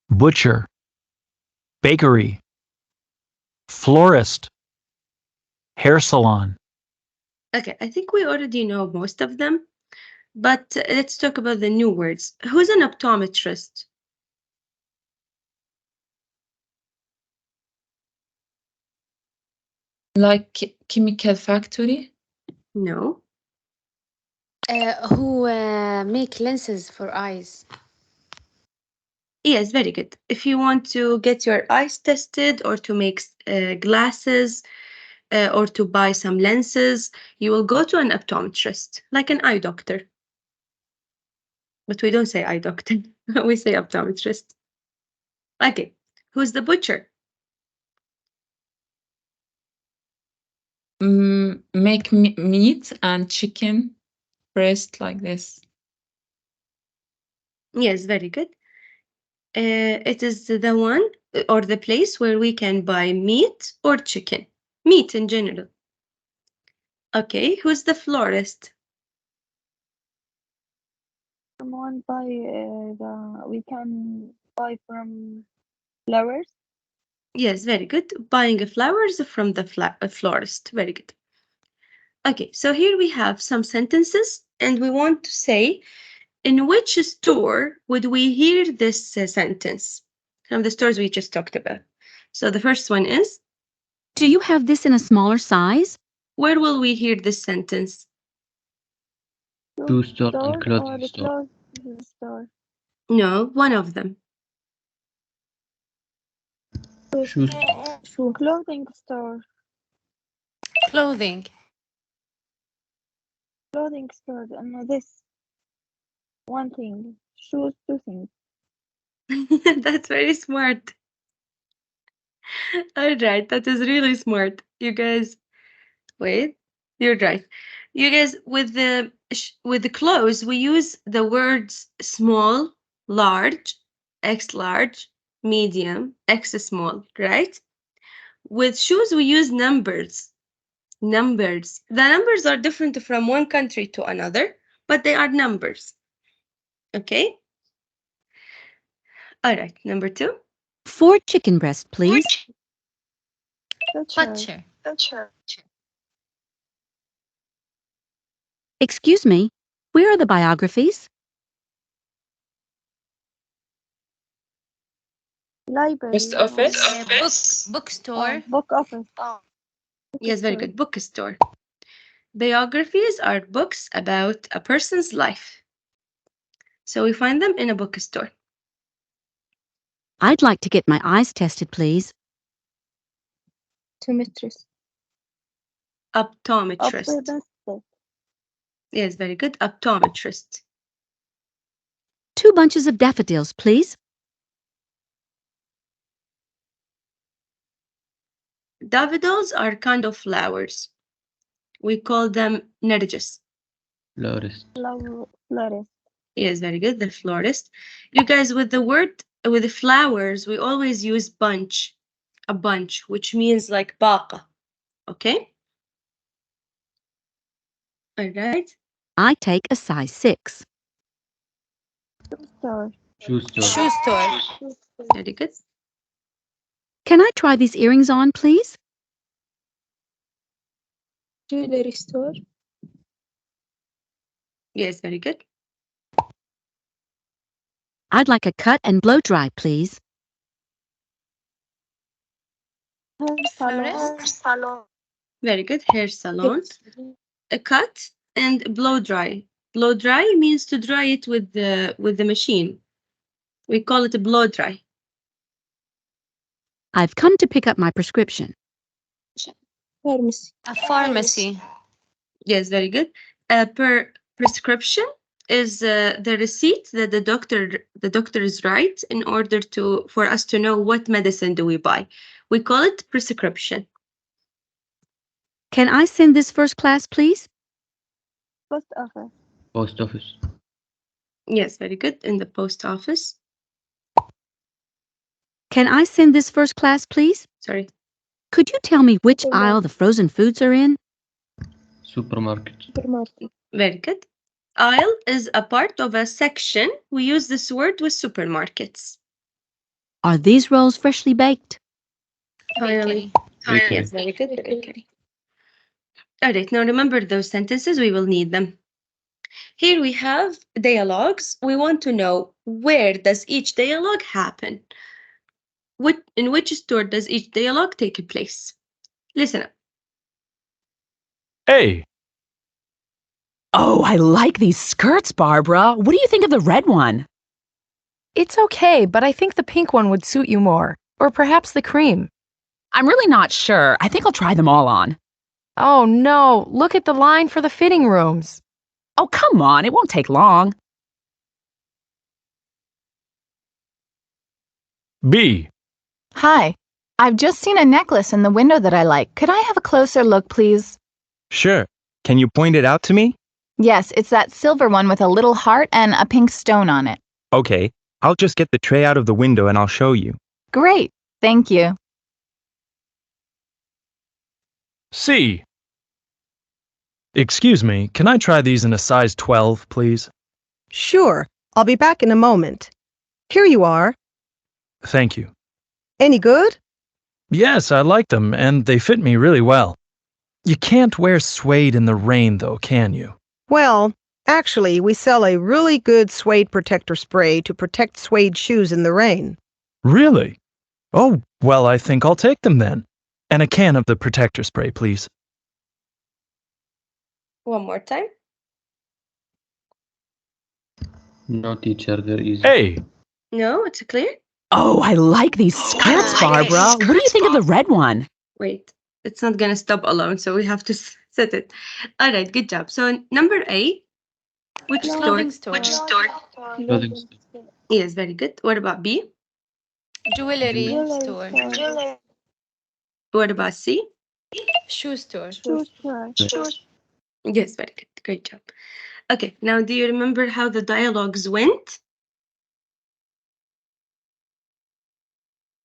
Butcher. Bakery. Florist. Hair salon. Okay, I think we already know most of them, but let's talk about the new words. Who's an optometrist? Like chemical factory? No. Who make lenses for eyes? Yes, very good. If you want to get your eyes tested or to make glasses or to buy some lenses, you will go to an optometrist, like an eye doctor. But we don't say eye doctor, we say optometrist. Okay, who's the butcher? Make meat and chicken breast like this. Yes, very good. It is the one or the place where we can buy meat or chicken. Meat in general. Okay, who's the florist? Someone we can buy from flowers. Yes, very good. Buying flowers from the florist. Very good. Okay, so here we have some sentences, and we want to say, in which store would we hear this sentence? From the stores we just talked about. So the first one is, do you have this in a smaller size? Where will we hear this sentence? Shoe store and clothing or store. clothes store. No, one of them. Shoes. Clothing store. Clothing. Clothing store. No, this. One thing. Shoes, two things. That's very smart. All right, that is really smart. You guys, wait, you're right. You guys, with the clothes, we use the words small, large, X large, medium, X small, right? With shoes, we use numbers. Numbers. The numbers are different from one country to another, but they are numbers. Okay? All right, number 2. 4 chicken breasts, please. Butcher. Excuse me, where are the biographies? Library. Post office. Bookstore. Book office. Yes, very good. Bookstore. Biographies are books about a person's life. So we find them in a bookstore. I'd like to get my eyes tested, please. Optometrist. Optometrist. Yes, very good. Optometrist. 2 bunches of daffodils, please. Daffodils are kind of flowers. We call them narcissus. Florist. Florist. Yes, very good. The florist. You guys, with the flowers, we always use bunch. A bunch, which means like baqa. Okay? All right. I take a size 6. Store. Shoe store. Shoe store. Very good. Can I try these earrings on, please? Jewelry store. Yes, very good. I'd like a cut and blow dry, please. Hair salon. Very good. Hair salon. A cut and blow dry. Blow dry means to dry it with the machine. We call it a blow dry. I've come to pick up my prescription. Pharmacy. A pharmacy. Yes, very good. Per prescription is the receipt that the doctor is write in order for us to know what medicine do we buy. We call it prescription. Can I send this first class, please? Post office. Post office. Yes, very good. In the post office. Can I send this first class, please? Sorry. Could you tell me which aisle the frozen foods are in? Supermarket. Very good. Aisle is a part of a section. We use this word with supermarkets. Are these rolls freshly baked? Finally. Bakery. Yes, very good. Bakery. All right, now remember those sentences. We will need them. Here we have dialogues. We want to know, where does each dialogue happen? In which store does each dialogue take place? Listen up. Hey, Oh, I like these skirts, Barbara. What do you think of the red one? It's okay, but I think the pink one would suit you more. Or perhaps the cream. I'm really not sure. I think I'll try them all on. Oh no, look at the line for the fitting rooms. Oh, come on. It won't take long. B. Hi. I've just seen a necklace in the window that I like. Could I have a closer look, please? Sure. Can you point it out to me? Yes, it's that silver one with a little heart and a pink stone on it. Okay. I'll just get the tray out of the window and I'll show you. Great. Thank you. C. Excuse me, can I try these in a size 12, please? Sure. I'll be back in a moment. Here you are. Thank you. Any good? Yes, I like them, and they fit me really well. You can't wear suede in the rain, though, can you? Well, actually, we sell a really good suede protector spray to protect suede shoes in the rain. Really? Oh, well, I think I'll take them then. And a can of the protector spray, please. One more time. No, teacher, they're easy. Hey! No, it's clear? Oh, I like these skirts, Barbara. What do you think of the red one? Wait, it's not gonna stop alone, so we have to set it. All right, good job. So number A, which store? Clothing store. Which store? Clothing store. Yes, very good. What about B? Jewelry store. What about C? Shoe store. Yes, very good. Great job. Okay, now do you remember how the dialogues went?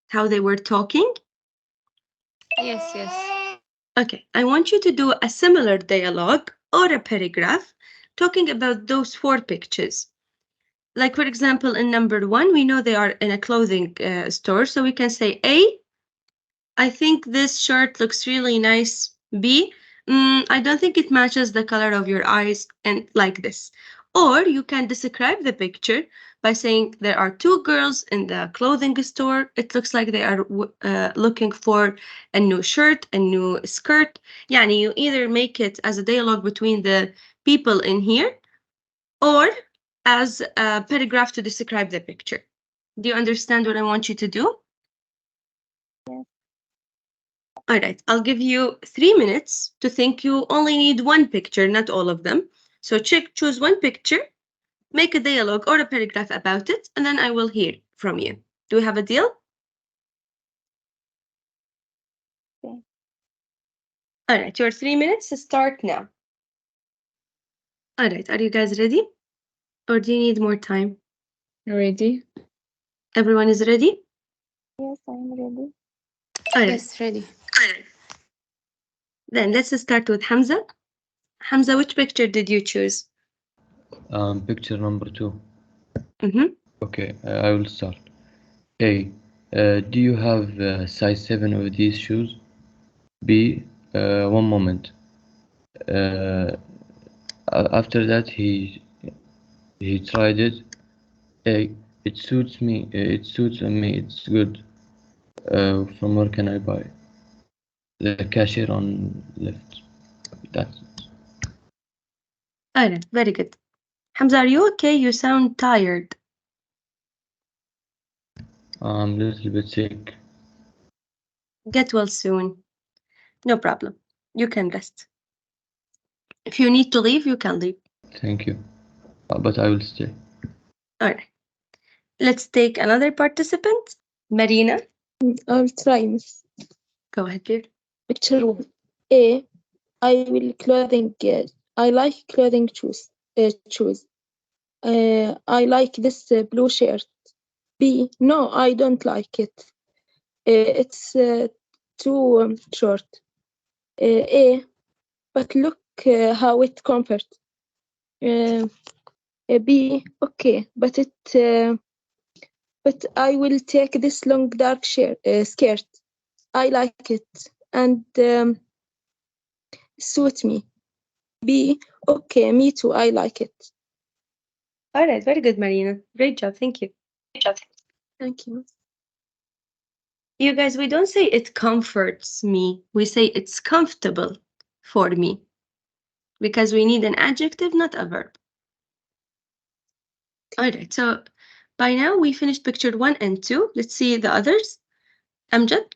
How they were talking? Yes, yes. Okay, I want you to do a similar dialogue or a paragraph talking about those 4 pictures. Like, for example, in number 1, we know they are in a clothing store, so we can say, A, I think this shirt looks really nice. B, I don't think it matches the color of your eyes, and like this. Or you can describe the picture by saying there are 2 girls in the clothing store. It looks like they are looking for a new shirt, a new skirt. Yani you either make it as a dialogue between the people in here or as a paragraph to describe the picture. Do you understand what I want you to do? All right, I'll give you 3 minutes to think. You only need 1 picture, not all of them. So choose 1 picture, make a dialogue or a paragraph about it, and then I will hear from you. Do we have a deal? Okay. All right, your 3 minutes start now. All right, are you guys ready? Or do you need more time? Ready? Everyone is ready? Yes, I'm ready. All right. Yes, ready. Then let's start with Hamza. Hamza, which picture did you choose? Picture number 2. Mm-hmm. Okay, I will start. A. Do you have size 7 of these shoes? B. One moment. After that, he tried it. A. It suits me. It suits me. It's good. From where can I buy? The cashier on left. That's it. All right, very good. Hamza, are you okay? You sound tired. I'm a little bit sick. Get well soon. No problem. You can rest. If you need to leave, you can leave. Thank you. But I will stay. All right. Let's take another participant. Marina. I'll try, miss. Go ahead, dear. Picture 1. A. I will clothing. I like clothing shoes. I like this blue shirt. B. No, I don't like it. It's too short. A. But look how it comfort. B. Okay, but I will take this long dark skirt. I like it and suit me. B. Okay, me too. I like it. All right, very good, Marina. Great job. Thank you. Thank you. You guys, we don't say it comforts me. We say it's comfortable for me because we need an adjective, not a verb. All right, so by now we finished picture 1 and 2. Let's see the others. Amjad,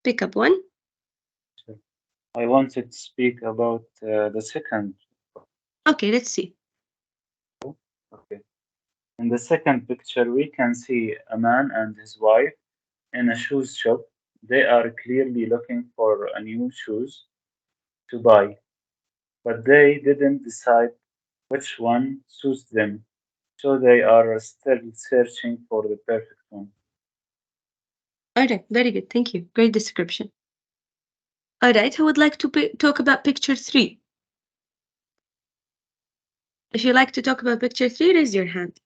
pick up 1. I wanted to speak about the second. Okay, let's see. Okay. In the second picture, we can see a man and his wife in a shoes shop. They are clearly looking for a new shoes to buy, but they didn't decide which one suits them, so they are still searching for the perfect one. All right, very good. Thank you. Great description. All right, who would like to talk about picture 3? If you like to talk about picture 3, raise your hand.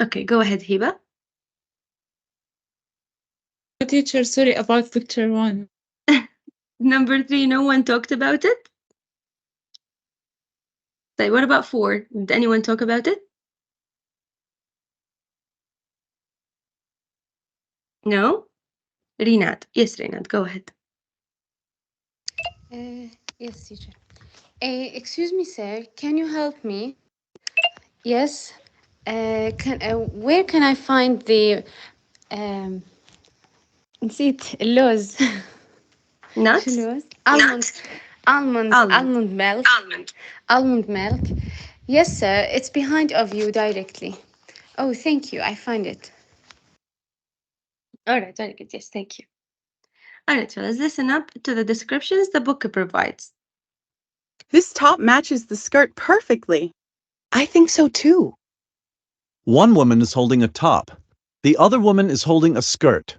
Okay, go ahead, Hiba. Teacher, sorry about picture 1. Number 3, no one talked about it? So what about 4? Did anyone talk about it? No? Rinat. Yes, Rinat, go ahead. Yes, teacher. Excuse me, sir. Can you help me? Yes. Where can I find the نسيت اللوز Nuts? شو اللوز؟ Almond milk. Almond milk. Yes, sir. It's behind of you directly. Oh, thank you. I find it. All right, very good. Yes, thank you. All right, so let's listen up to the descriptions the book provides. This top matches the skirt perfectly. I think so too. One woman is holding a top. The other woman is holding a skirt.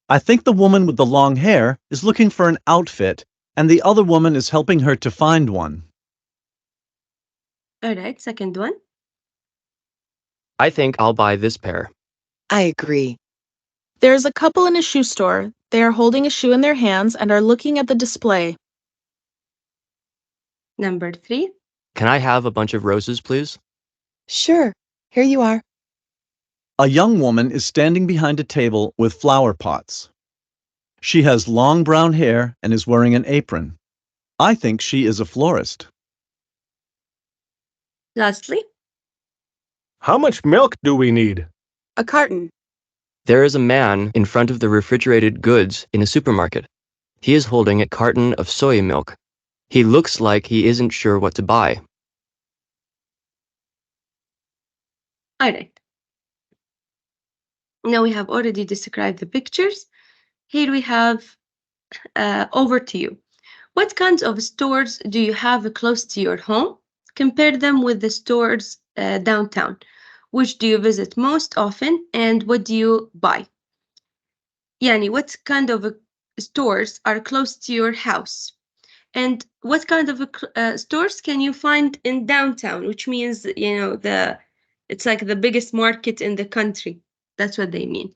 I think the woman with the long hair is looking for an outfit, and the other woman is helping her to find one. All right, second one. I think I'll buy this pair. I agree. There's a couple in a shoe store. They are holding a shoe in their hands and are looking at the display. Number 3. Can I have a bunch of roses, please? Sure. Here you are. A young woman is standing behind a table with flower pots. She has long brown hair and is wearing an apron. I think she is a florist. Lastly. How much milk do we need? A carton. There is a man in front of the refrigerated goods in a supermarket. He is holding a carton of soy milk. He looks like he isn't sure what to buy. All right. Now we have already described the pictures. Here we have over to you. What kinds of stores do you have close to your home? Compare them with the stores downtown. Which do you visit most often and what do you buy? Yani, what kind of stores are close to your house? And what kind of stores can you find in downtown? Which means, you know, it's like the biggest market in the country. That's what they mean.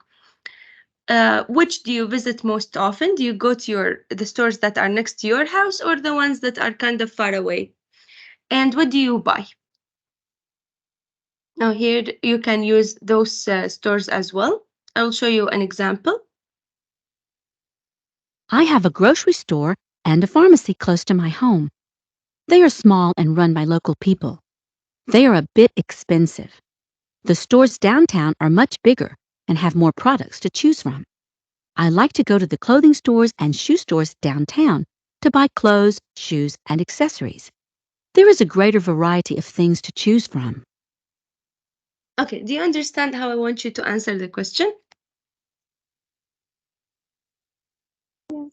Which do you visit most often? Do you go to the stores that are next to your house or the ones that are kind of far away? And what do you buy? Now here you can use those stores as well. I will show you an example. I have a grocery store and a pharmacy close to my home. They are small and run by local people. They are a bit expensive. The stores downtown are much bigger and have more products to choose from. I like to go to the clothing stores and shoe stores downtown to buy clothes, shoes, and accessories. There is a greater variety of things to choose from. Okay, do you understand how I want you to answer the question? Yes.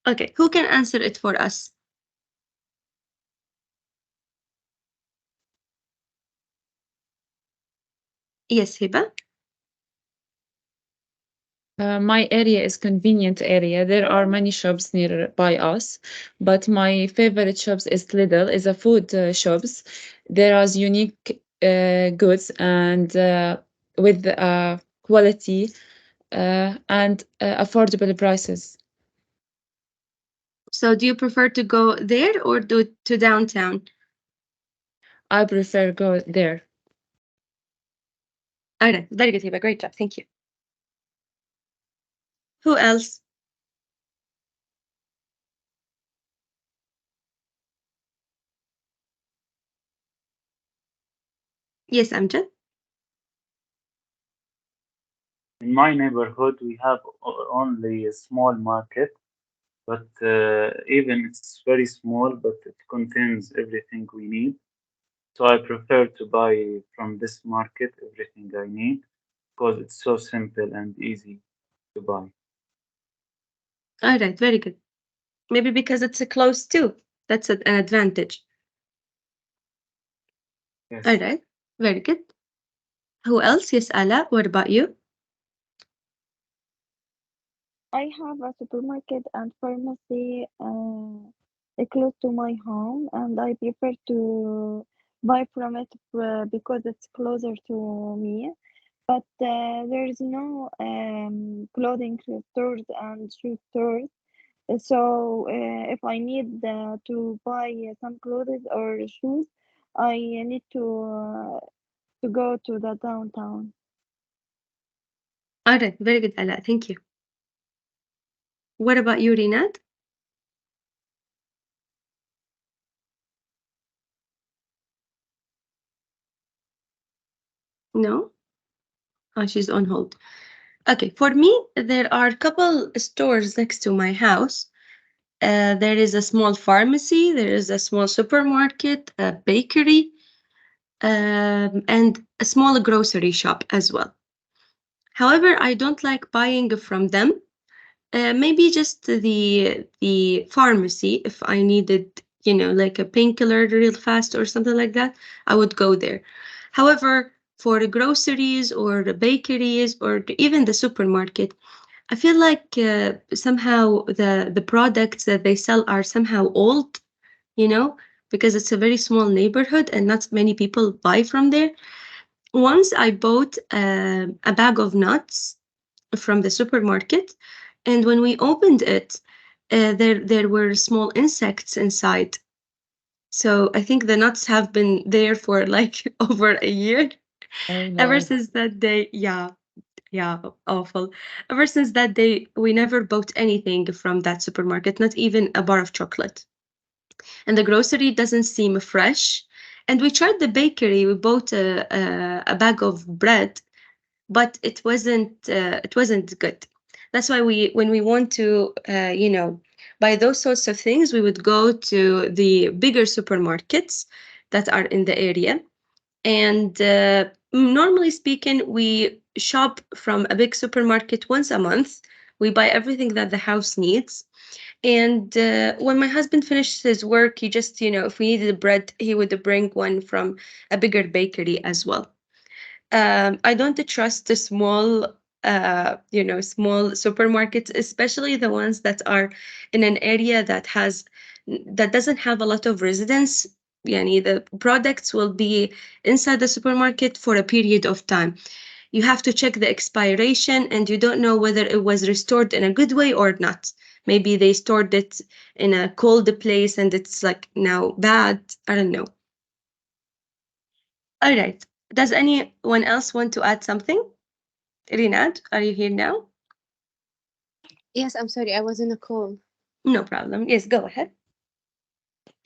Okay, who can answer it for us? Yes, Hiba. My area is convenient area. There are many shops nearby us, but my favorite shops is Lidl, is a food shops. There are unique goods and with quality and affordable prices. So do you prefer to go there or to downtown? I prefer go there. All right, very good, Hiba. Great job. Thank you. Who else? Yes, Amjad. In my neighborhood, we have only a small market, but even it's very small, but it contains everything we need. So I prefer to buy from this market everything I need because it's so simple and easy to buy. All right, very good. Maybe because it's close too. That's an advantage. Yes. All right, very good. Who else? Yes, Ala, what about you? I have a supermarket and pharmacy close to my home, and I prefer to buy from it because it's closer to me. But there is no clothing stores and shoe stores. So if I need to buy some clothes or shoes, I need to go to the downtown. All right, very good, Ala. Thank you. What about you, Rinat? No? Oh, she's on hold. Okay, for me, there are a couple stores next to my house. There is a small pharmacy, there is a small supermarket, a bakery, and a small grocery shop as well. However, I don't like buying from them. Maybe just the pharmacy, if I needed, you know, like a painkiller real fast or something like that, I would go there. However, for the groceries or the bakeries or even the supermarket, I feel like somehow the products that they sell are somehow old, you know, because it's a very small neighborhood and not many people buy from there. Once I bought a bag of nuts from the supermarket, and when we opened it, there were small insects inside. So I think the nuts have been there for like over a year. Oh Ever no. since that day, yeah, awful. Ever since that day, we never bought anything from that supermarket, not even a bar of chocolate. And the grocery doesn't seem fresh. And we tried the bakery. We bought a bag of bread, but it wasn't good. That's why when we want to you know, buy those sorts of things, we would go to the bigger supermarkets that are in the area. And normally speaking, we shop from a big supermarket once a month. We buy everything that the house needs. And when my husband finished his work, he just, you know, if we needed bread, he would bring one from a bigger bakery as well. I don't trust the small, you know, small supermarkets, especially the ones that are in an area that doesn't have a lot of residents. Yani the products will be inside the supermarket for a period of time. You have to check the expiration, and you don't know whether it was restored in a good way or not. Maybe they stored it in a cold place and it's like now bad. I don't know. All right. Does anyone else want to add something? Rinat, are you here now? Yes, I'm sorry, I was in a call. No problem. Yes, go ahead.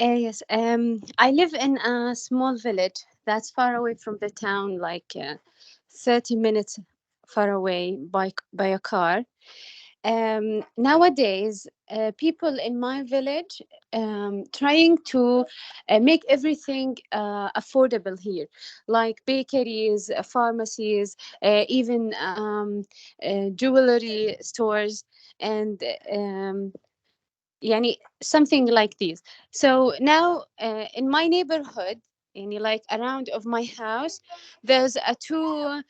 Yes, I live in a small village that's far away from the town, like 30 minutes far away by a car. Nowadays, people in my village trying to make everything affordable here, like bakeries, pharmacies, even jewelry stores, and يعني something like these. So now in my neighborhood, يعني like around of my house, there's a two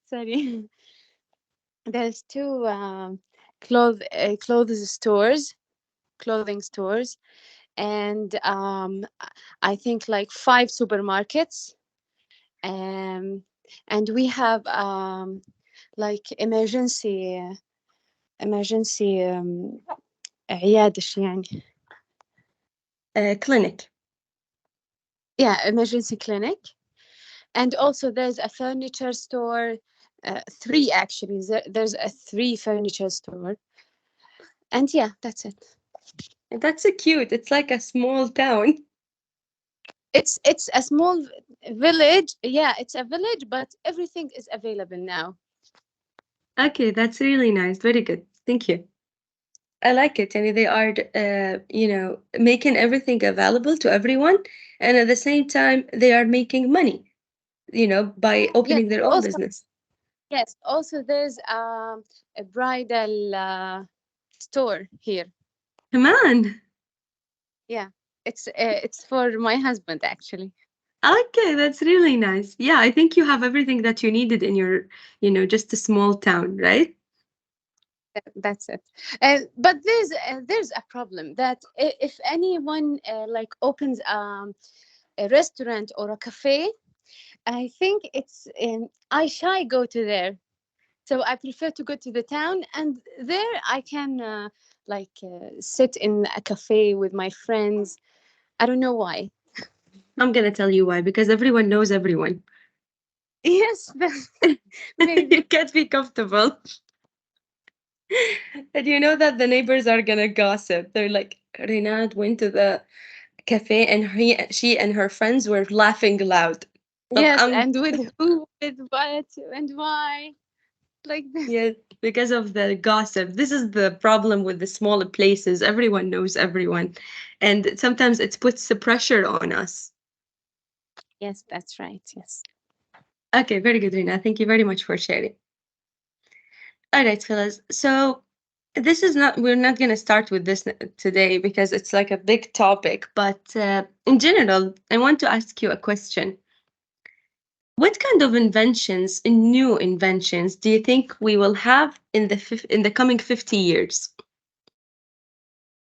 sorry, there's two clothing stores, and I think like 5 supermarkets, and we have like emergency عيادة يعني clinic. Yeah, emergency clinic. And also there's a furniture store, 3 actually. There's a 3 furniture store. And yeah, that's it. That's so cute. It's like a small town. It's a small village. Yeah, it's a village, but everything is available now. Okay, that's really nice. Very good. Thank you. I like it. I mean, they are, you know, making everything available to everyone, and at the same time, they are making money, you know, by opening their own business. Yes. Also, there's a bridal store here. Come on. Yeah, it's for my husband actually. Okay, that's really nice. Yeah, I think you have everything that you needed in your, you know, just a small town, right? That's it. But there's a problem that if anyone like opens a restaurant or a cafe, I think it's I shy go to there. So I prefer to go to the town, and there I can sit in a cafe with my friends. I don't know why. I'm gonna tell you why, because everyone knows everyone. Yes, maybe. You can't be comfortable. And you know that the neighbors are gonna gossip. They're like, Renat went to the cafe and she and her friends were laughing loud. Yes, and with who, with what, and why, like this. Yeah, because of the gossip. This is the problem with the smaller places. Everyone knows everyone, and sometimes it puts the pressure on us. Yes, that's right. Yes. Okay, very good, Rina. Thank you very much for sharing. All right, fellas. So this is not, we're not going to start with this today because it's like a big topic, but in general, I want to ask you a question. What kind of inventions, new inventions, do you think we will have in the coming 50 years?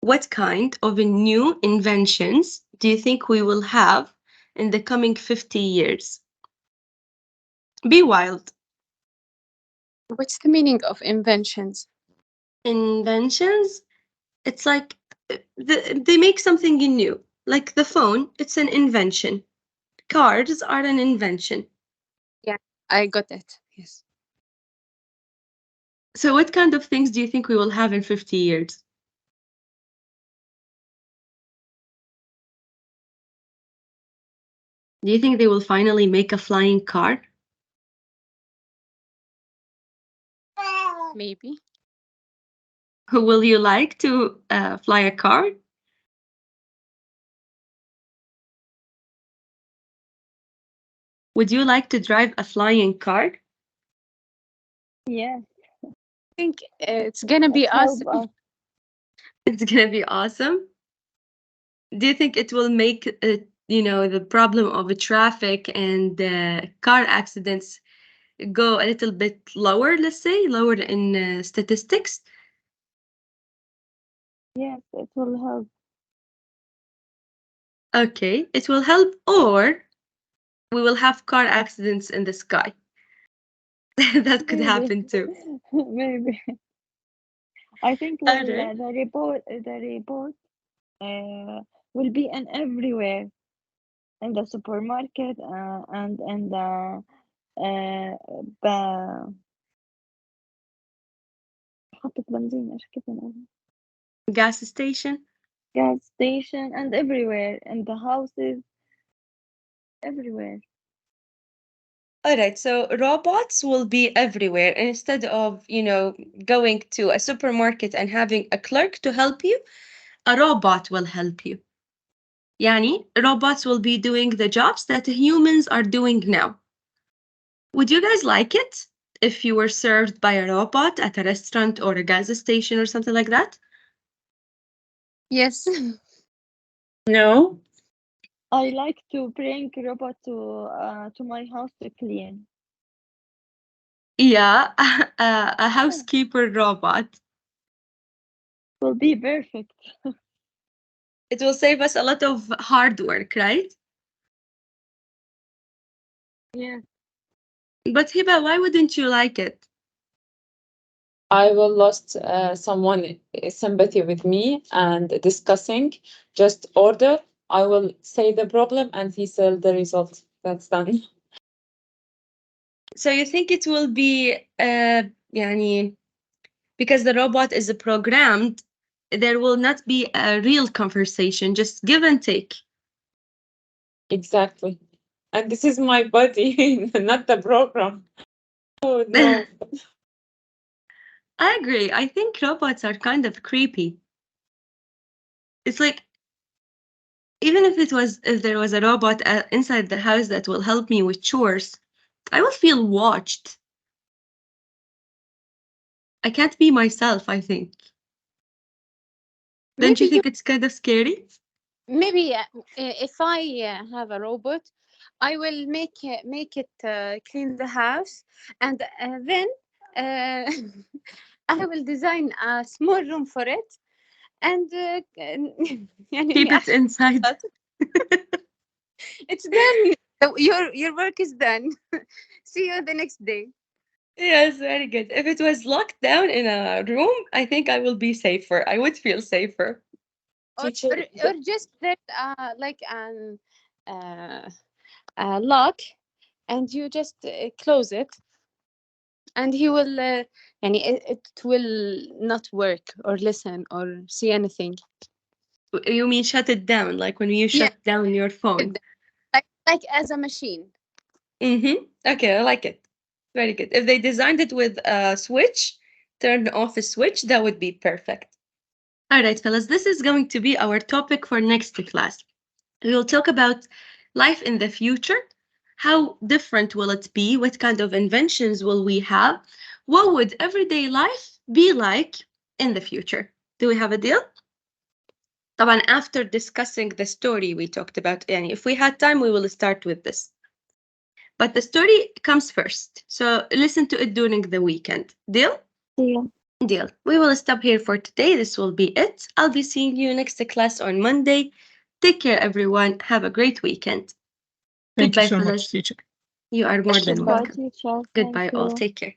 What kind of new inventions do you think we will have in the coming 50 years? Be wild. What's the meaning of inventions? Inventions, it's like they make something new. Like the phone, it's an invention. Cars are an invention. Yeah, I got it. Yes. So what kind of things do you think we will have in 50 years? Do you think they will finally make a flying car? Maybe. Will you like to fly a car? Would you like to drive a flying car? Yes. I think it's gonna be awesome. It's gonna be awesome. Do you think it will make the problem of the traffic and car accidents go a little bit lower, let's say, lower in statistics? Yes, it will help. Okay, it will help, or we will have car accidents in the sky. That could happen too. Maybe. I think Okay. the report will be in everywhere, in the supermarket and in the محطة بنزين إيش كيف نقول؟ Gas station? gas station and everywhere, in the houses, everywhere. All right, so robots will be everywhere. Instead of, going to a supermarket and having a clerk to help you, a robot will help you. Yani, robots will be doing the jobs that humans are doing now. Would you guys like it if you were served by a robot at a restaurant or a gas station or something like that? Yes. No. I like to bring robot to my house to clean. Yeah, a housekeeper robot. Will be perfect. It will save us a lot of hard work, right? Yeah. But Hiba, why wouldn't you like it? I will lost someone sympathy with me and discussing. Just order. I will say the problem and he sell the result. That's done. So you think it will be, يعني, because the robot is programmed, there will not be a real conversation, just give and take. Exactly. And this is my body, not the program. Oh, no. I agree. I think robots are kind of creepy. It's like, even if there was a robot inside the house that will help me with chores, I will feel watched. I can't be myself, I think. Don't you think it's kind of scary? Maybe if I have a robot, I will make it clean the house, and then I will design a small room for it, and Keep it inside. It's done. So your work is done. See you the next day. Yes, very good. If it was locked down in a room, I think I will be safer. I would feel safer. Or just that like a lock, and you just close it, and he will يعني it will not work or listen or see anything. You mean shut it down, like when you shut down your phone? Like as a machine. Okay, I like it. Very good. If they designed it with a switch, turn off a switch, that would be perfect. All right, fellas, this is going to be our topic for next class. We will talk about life in the future. How different will it be? What kind of inventions will we have? What would everyday life be like in the future? Do we have a deal? طبعا after discussing the story we talked about, يعني if we had time, we will start with this. But the story comes first. So listen to it during the weekend. Deal? Deal. Deal. We will stop here for today. This will be it. I'll be seeing you next class on Monday. Take care, everyone. Have a great weekend. Thank Goodbye, you so fellas. much, teacher. You are more than Goodbye, welcome. teacher. Goodbye, Thank all. you. Take care.